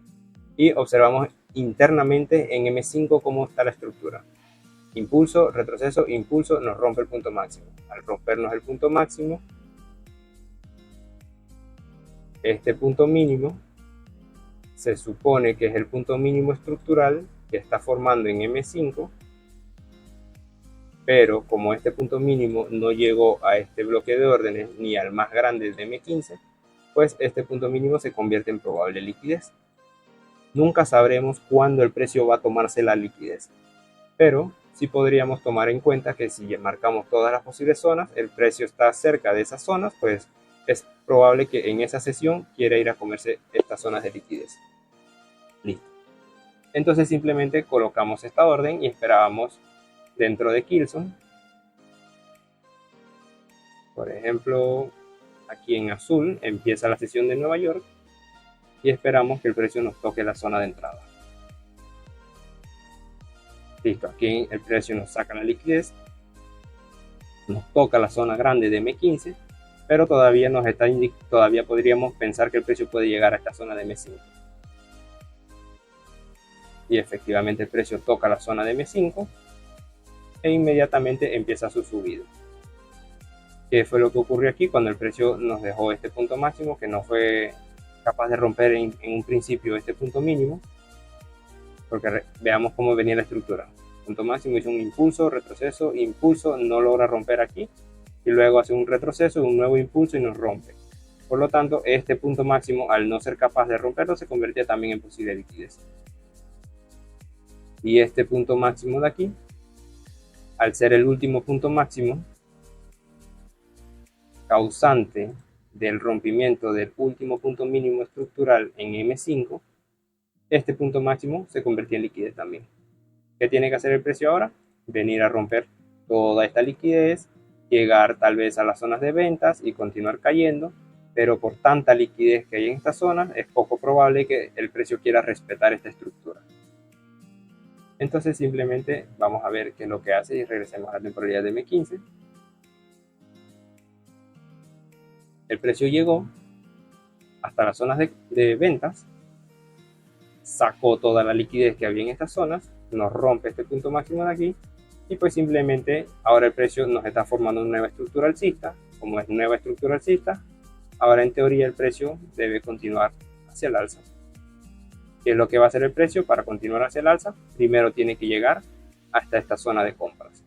y observamos internamente en M5 cómo está la estructura. Impulso, retroceso, impulso, nos rompe el punto máximo. Al rompernos el punto máximo, este punto mínimo se supone que es el punto mínimo estructural que está formando en M5, pero como este punto mínimo no llegó a este bloque de órdenes ni al más grande de M15, pues este punto mínimo se convierte en probable liquidez. Nunca sabremos cuándo el precio va a tomarse la liquidez, pero sí podríamos tomar en cuenta que si marcamos todas las posibles zonas, el precio está cerca de esas zonas, pues es probable que en esa sesión quiera ir a comerse estas zonas de liquidez. Listo. Entonces simplemente colocamos esta orden y esperábamos dentro de Kilson. Por ejemplo, aquí en azul empieza la sesión de Nueva York y esperamos que el precio nos toque la zona de entrada. Listo, aquí el precio nos saca la liquidez, nos toca la zona grande de M15, pero todavía todavía podríamos pensar que el precio puede llegar a esta zona de M5. Y efectivamente el precio toca la zona de M5 e inmediatamente empieza su subida. ¿Qué fue lo que ocurrió aquí cuando el precio nos dejó este punto máximo, que no fue capaz de romper en un principio este punto mínimo? Porque veamos cómo venía la estructura. Punto máximo hizo un impulso, retroceso, impulso, no logra romper aquí y luego hace un retroceso, un nuevo impulso y nos rompe. Por lo tanto, este punto máximo, al no ser capaz de romperlo, se convertía también en posible liquidez. Y este punto máximo de aquí, al ser el último punto máximo causante del rompimiento del último punto mínimo estructural en M5, este punto máximo se convertía en liquidez también. ¿Qué tiene que hacer el precio ahora? Venir a romper toda esta liquidez, llegar tal vez a las zonas de ventas y continuar cayendo, pero por tanta liquidez que hay en esta zona, es poco probable que el precio quiera respetar esta estructura. Entonces simplemente vamos a ver qué es lo que hace y regresemos a la temporalidad de M15. El precio llegó hasta las zonas de ventas, sacó toda la liquidez que había en estas zonas, nos rompe este punto máximo de aquí y pues simplemente ahora el precio nos está formando una nueva estructura alcista. Como es nueva estructura alcista, ahora en teoría el precio debe continuar hacia el alza. ¿Qué es lo que va a hacer el precio para continuar hacia el alza? Primero tiene que llegar hasta esta zona de compras.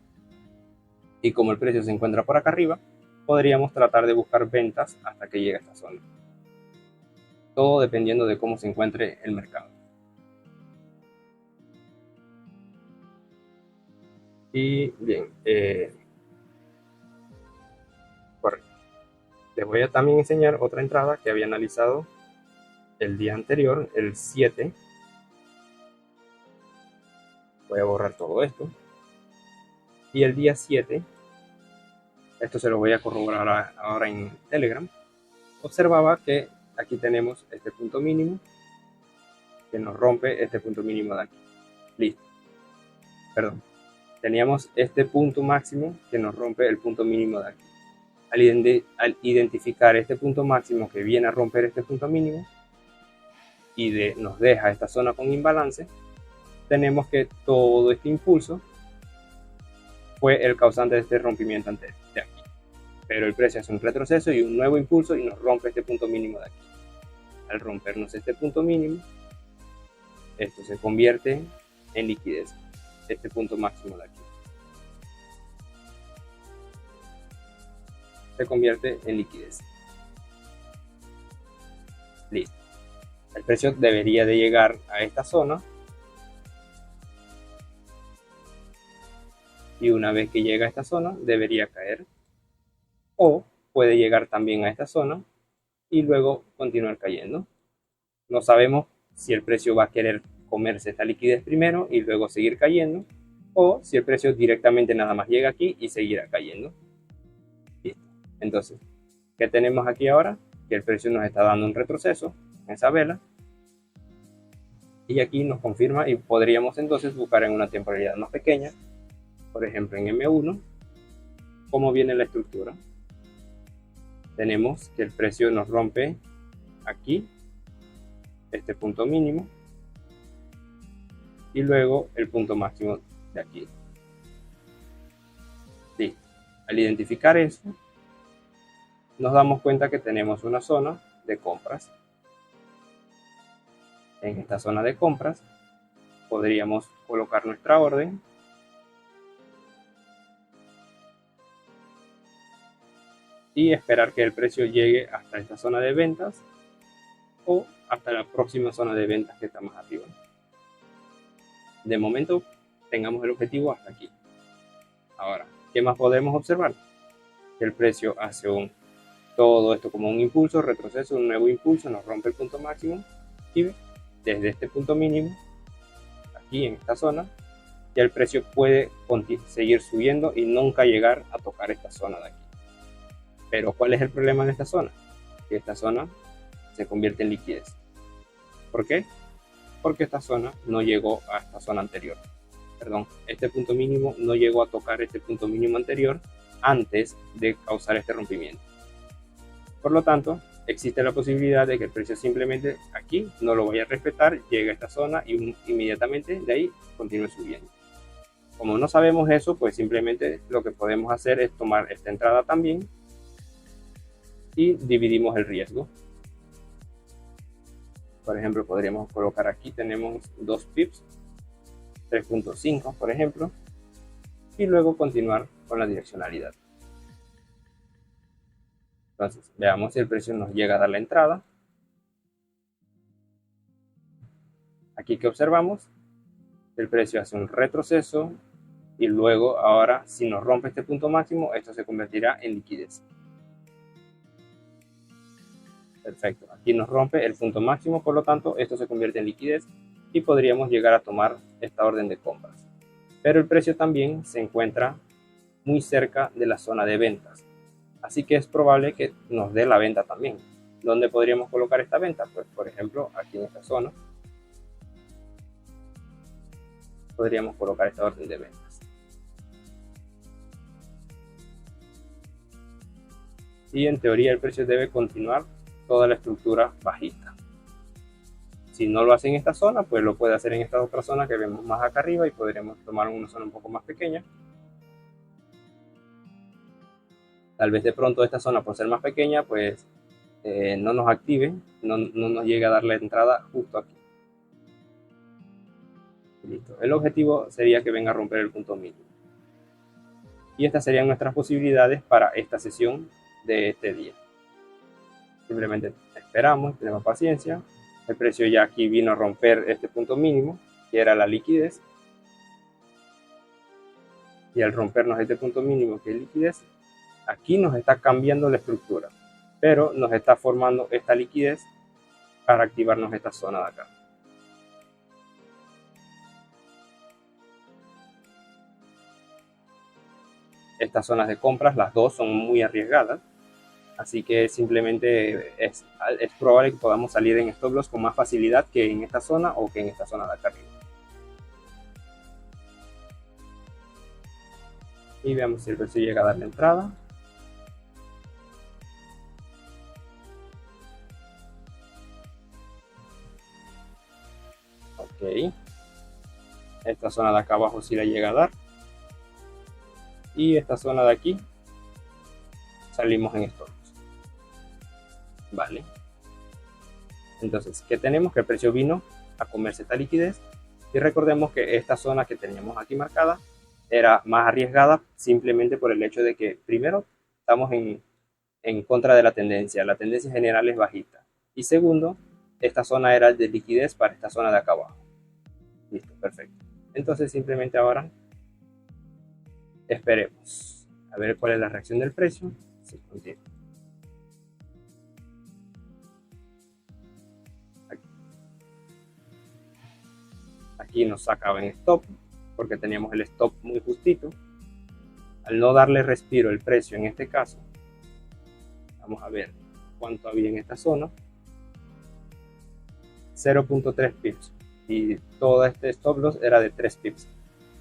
Y como el precio se encuentra por acá arriba, podríamos tratar de buscar ventas hasta que llegue a esta zona. Todo dependiendo de cómo se encuentre el mercado. Y bien, correcto. Les voy a también enseñar otra entrada que había analizado el día anterior, el 7. Voy a borrar todo esto. Y el día 7, esto se lo voy a corroborar ahora en Telegram, observaba que aquí tenemos este punto mínimo que nos rompe este punto mínimo de aquí. Listo. Perdón. Teníamos este punto máximo que nos rompe el punto mínimo de aquí. Al identificar este punto máximo que viene a romper este punto mínimo y nos deja esta zona con imbalance, tenemos que todo este impulso fue el causante de este rompimiento anterior de aquí. Pero el precio hace un retroceso y un nuevo impulso y nos rompe este punto mínimo de aquí. Al rompernos este punto mínimo, esto se convierte en liquidez, este punto máximo de aquí. Se convierte en liquidez. Listo. El precio debería de llegar a esta zona. Y una vez que llega a esta zona, debería caer. O puede llegar también a esta zona y luego continuar cayendo. No sabemos si el precio va a querer comerse esta liquidez primero y luego seguir cayendo, o si el precio directamente nada más llega aquí y seguirá cayendo. Listo. Entonces, ¿qué tenemos aquí ahora? Que el precio nos está dando un retroceso en esa vela, y aquí nos confirma, y podríamos entonces buscar en una temporalidad más pequeña, por ejemplo en M1, cómo viene la estructura. Tenemos que el precio nos rompe aquí este punto mínimo y luego el punto máximo de aquí. Listo. Al identificar eso, nos damos cuenta que tenemos una zona de compras. En esta zona de compras podríamos colocar nuestra orden y esperar que el precio llegue hasta esta zona de ventas o hasta la próxima zona de ventas que está más arriba. De momento tengamos el objetivo hasta aquí. Ahora, ¿qué más podemos observar? Que el precio hace todo esto como un impulso, retroceso, un nuevo impulso, nos rompe el punto máximo y desde este punto mínimo, aquí en esta zona, ya el precio puede seguir subiendo y nunca llegar a tocar esta zona de aquí. Pero ¿cuál es el problema de esta zona? Que esta zona se convierte en liquidez. ¿Por qué? Porque esta zona no llegó a esta zona anterior. Perdón, este punto mínimo no llegó a tocar este punto mínimo anterior antes de causar este rompimiento. Por lo tanto, existe la posibilidad de que el precio simplemente aquí no lo vaya a respetar, llegue a esta zona y inmediatamente de ahí continúe subiendo. Como no sabemos eso, pues simplemente lo que podemos hacer es tomar esta entrada también y dividimos el riesgo. Por ejemplo, podríamos colocar aquí, tenemos 2 pips, 3.5 por ejemplo, y luego continuar con la direccionalidad. Entonces, veamos si el precio nos llega a dar la entrada. Aquí que observamos, el precio hace un retroceso y luego ahora si nos rompe este punto máximo, esto se convertirá en liquidez. Perfecto, aquí nos rompe el punto máximo, por lo tanto esto se convierte en liquidez y podríamos llegar a tomar esta orden de compras. Pero el precio también se encuentra muy cerca de la zona de ventas, así que es probable que nos dé la venta también. ¿Dónde podríamos colocar esta venta? Pues por ejemplo aquí en esta zona podríamos colocar esta orden de ventas. Y en teoría el precio debe continuar toda la estructura bajista. Si no lo hace en esta zona, pues lo puede hacer en esta otra zona que vemos más acá arriba y podremos tomar una zona un poco más pequeña. Tal vez de pronto esta zona, por ser más pequeña, pues no nos active, no nos llegue a dar la entrada justo aquí. Listo. El objetivo sería que venga a romper el punto mínimo. Y estas serían nuestras posibilidades para esta sesión de este día. Simplemente esperamos, tenemos paciencia. El precio ya aquí vino a romper este punto mínimo, que era la liquidez. Y al rompernos este punto mínimo, que es liquidez, aquí nos está cambiando la estructura, pero nos está formando esta liquidez para activarnos esta zona de acá. Estas zonas de compras, las dos son muy arriesgadas, así que simplemente es probable que podamos salir en stop loss con más facilidad que en esta zona o que en esta zona de acá arriba. Y veamos si el precio llega a dar la entrada. Ok, esta zona de acá abajo sí la llega a dar, y esta zona de aquí salimos en stop loss. Vale, entonces, ¿qué tenemos? Que el precio vino a comerse esta liquidez, y recordemos que esta zona que teníamos aquí marcada era más arriesgada simplemente por el hecho de que primero estamos en contra de la tendencia general es bajista, y segundo, esta zona era de liquidez para esta zona de acá abajo. Listo, perfecto. Entonces simplemente ahora esperemos a ver cuál es la reacción del precio. Sí, continúa. Aquí nos sacaba en stop porque teníamos el stop muy justito. Al no darle respiro el precio en este caso, vamos a ver cuánto había en esta zona. 0.3 pips, y todo este stop loss era de 3 pips.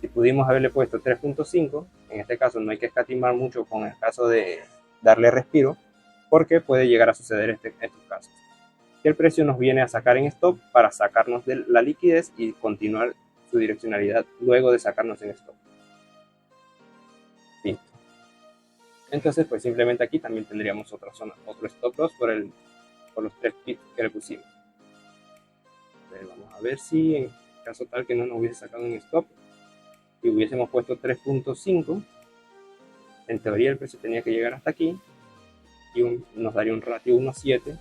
Si pudimos haberle puesto 3.5, en este caso no hay que escatimar mucho con el caso de darle respiro, porque puede llegar a suceder estos casos. Que el precio nos viene a sacar en stop para sacarnos de la liquidez y continuar su direccionalidad luego de sacarnos en stop. Listo. Entonces, pues simplemente aquí también tendríamos otra zona, otro stop loss por los 3 pips que le pusimos. Vamos a ver si en caso tal que no nos hubiese sacado en stop y hubiésemos puesto 3.5, en teoría el precio tenía que llegar hasta aquí y nos daría un ratio 1.7.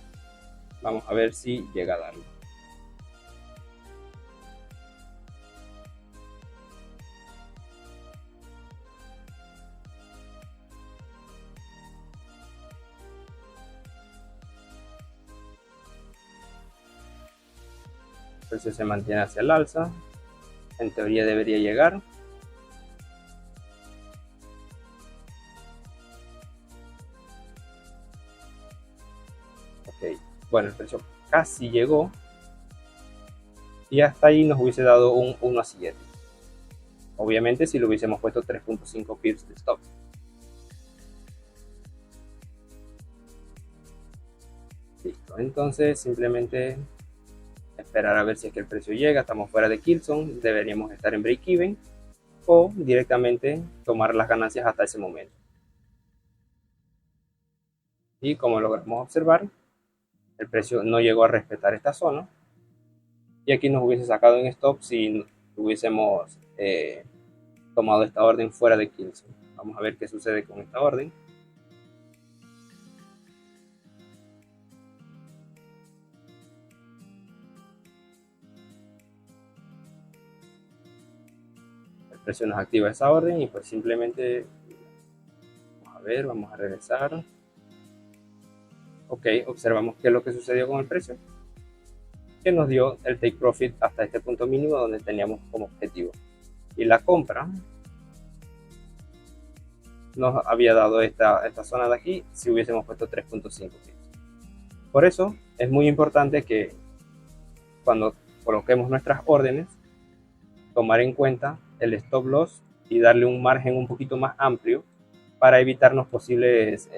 Vamos a ver si llega a darlo. El precio se mantiene hacia el alza, en teoría debería llegar. Ok, bueno, el precio casi llegó y hasta ahí nos hubiese dado un 1.7. Obviamente si lo hubiésemos puesto 3.5 pips de stop. Listo, entonces simplemente esperar a ver si es que el precio llega. Estamos fuera de kill zone, deberíamos estar en break even o directamente tomar las ganancias hasta ese momento. Y como logramos observar, el precio no llegó a respetar esta zona y aquí nos hubiese sacado en stop si hubiésemos tomado esta orden fuera de kill zone. Vamos a ver qué sucede con esta orden. El precio nos activa esa orden y pues simplemente vamos a ver, vamos a regresar. Ok, observamos qué es lo que sucedió con el precio, que nos dio el take profit hasta este punto mínimo donde teníamos como objetivo, y la compra nos había dado esta zona de aquí si hubiésemos puesto 3.5 pips. Por eso es muy importante que cuando coloquemos nuestras órdenes, tomar en cuenta el stop loss y darle un margen un poquito más amplio para evitarnos posibles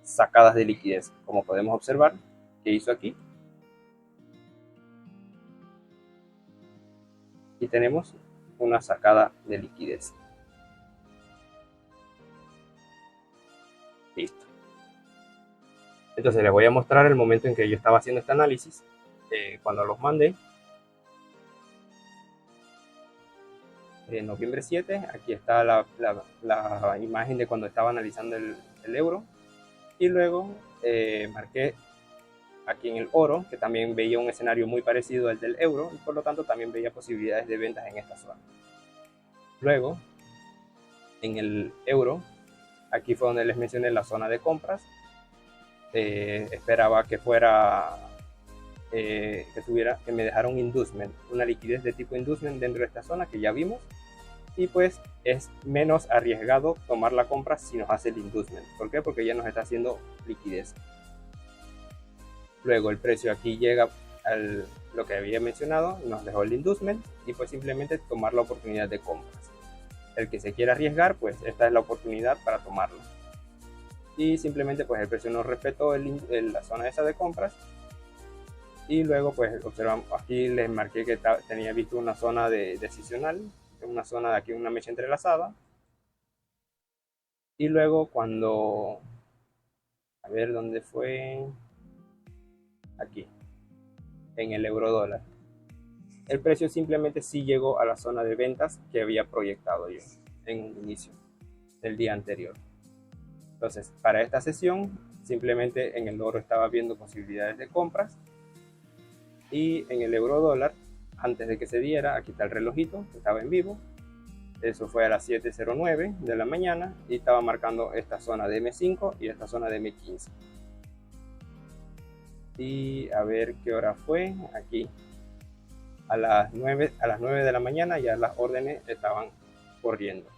sacadas de liquidez, como podemos observar que hizo aquí. Y tenemos una sacada de liquidez. Listo. Entonces les voy a mostrar el momento en que yo estaba haciendo este análisis. Cuando los mandé, noviembre 7, aquí está la imagen de cuando estaba analizando el euro. Y luego marqué aquí en el oro, que también veía un escenario muy parecido al del euro, y por lo tanto también veía posibilidades de ventas en esta zona. Luego, en el euro, aquí fue donde les mencioné la zona de compras. Esperaba que fuera que me dejara un inducement, una liquidez de tipo inducement dentro de esta zona que ya vimos, y pues es menos arriesgado tomar la compra si nos hace el inducement. ¿Por qué? Porque ya nos está haciendo liquidez. Luego el precio aquí llega a lo que había mencionado, nos dejó el inducement y pues simplemente tomar la oportunidad de compras. El que se quiera arriesgar, pues esta es la oportunidad para tomarlo. Y simplemente pues el precio no respetó la zona esa de compras. Y luego pues observamos, aquí les marqué que tenía visto una zona decisional, una zona de aquí, una mecha entrelazada. Y luego cuando, a ver dónde fue, aquí, en el euro dólar. El precio simplemente sí llegó a la zona de ventas que había proyectado yo en un inicio del día anterior. Entonces, para esta sesión, simplemente en el oro estaba viendo posibilidades de compras, y en el euro dólar, antes de que se diera, aquí está el relojito que estaba en vivo. Eso fue a las 7:09 de la mañana y estaba marcando esta zona de M5 y esta zona de M15. Y a ver qué hora fue aquí. A las 9 de la mañana ya las órdenes estaban corriendo.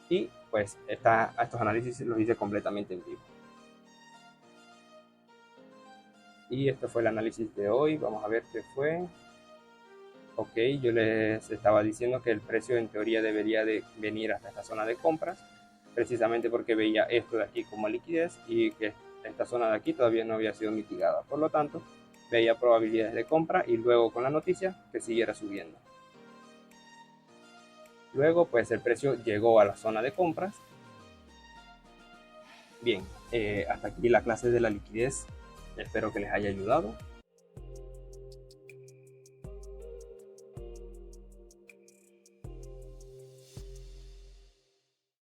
Y pues estos análisis los hice completamente en vivo. Y esto fue el análisis de hoy. Vamos a ver qué fue. Ok, yo les estaba diciendo que el precio en teoría debería de venir hasta esta zona de compras, precisamente porque veía esto de aquí como liquidez y que esta zona de aquí todavía no había sido mitigada. Por lo tanto, veía probabilidades de compra y luego con la noticia que siguiera subiendo. Luego, pues el precio llegó a la zona de compras. Bien, hasta aquí la clase de la liquidez. Espero que les haya ayudado.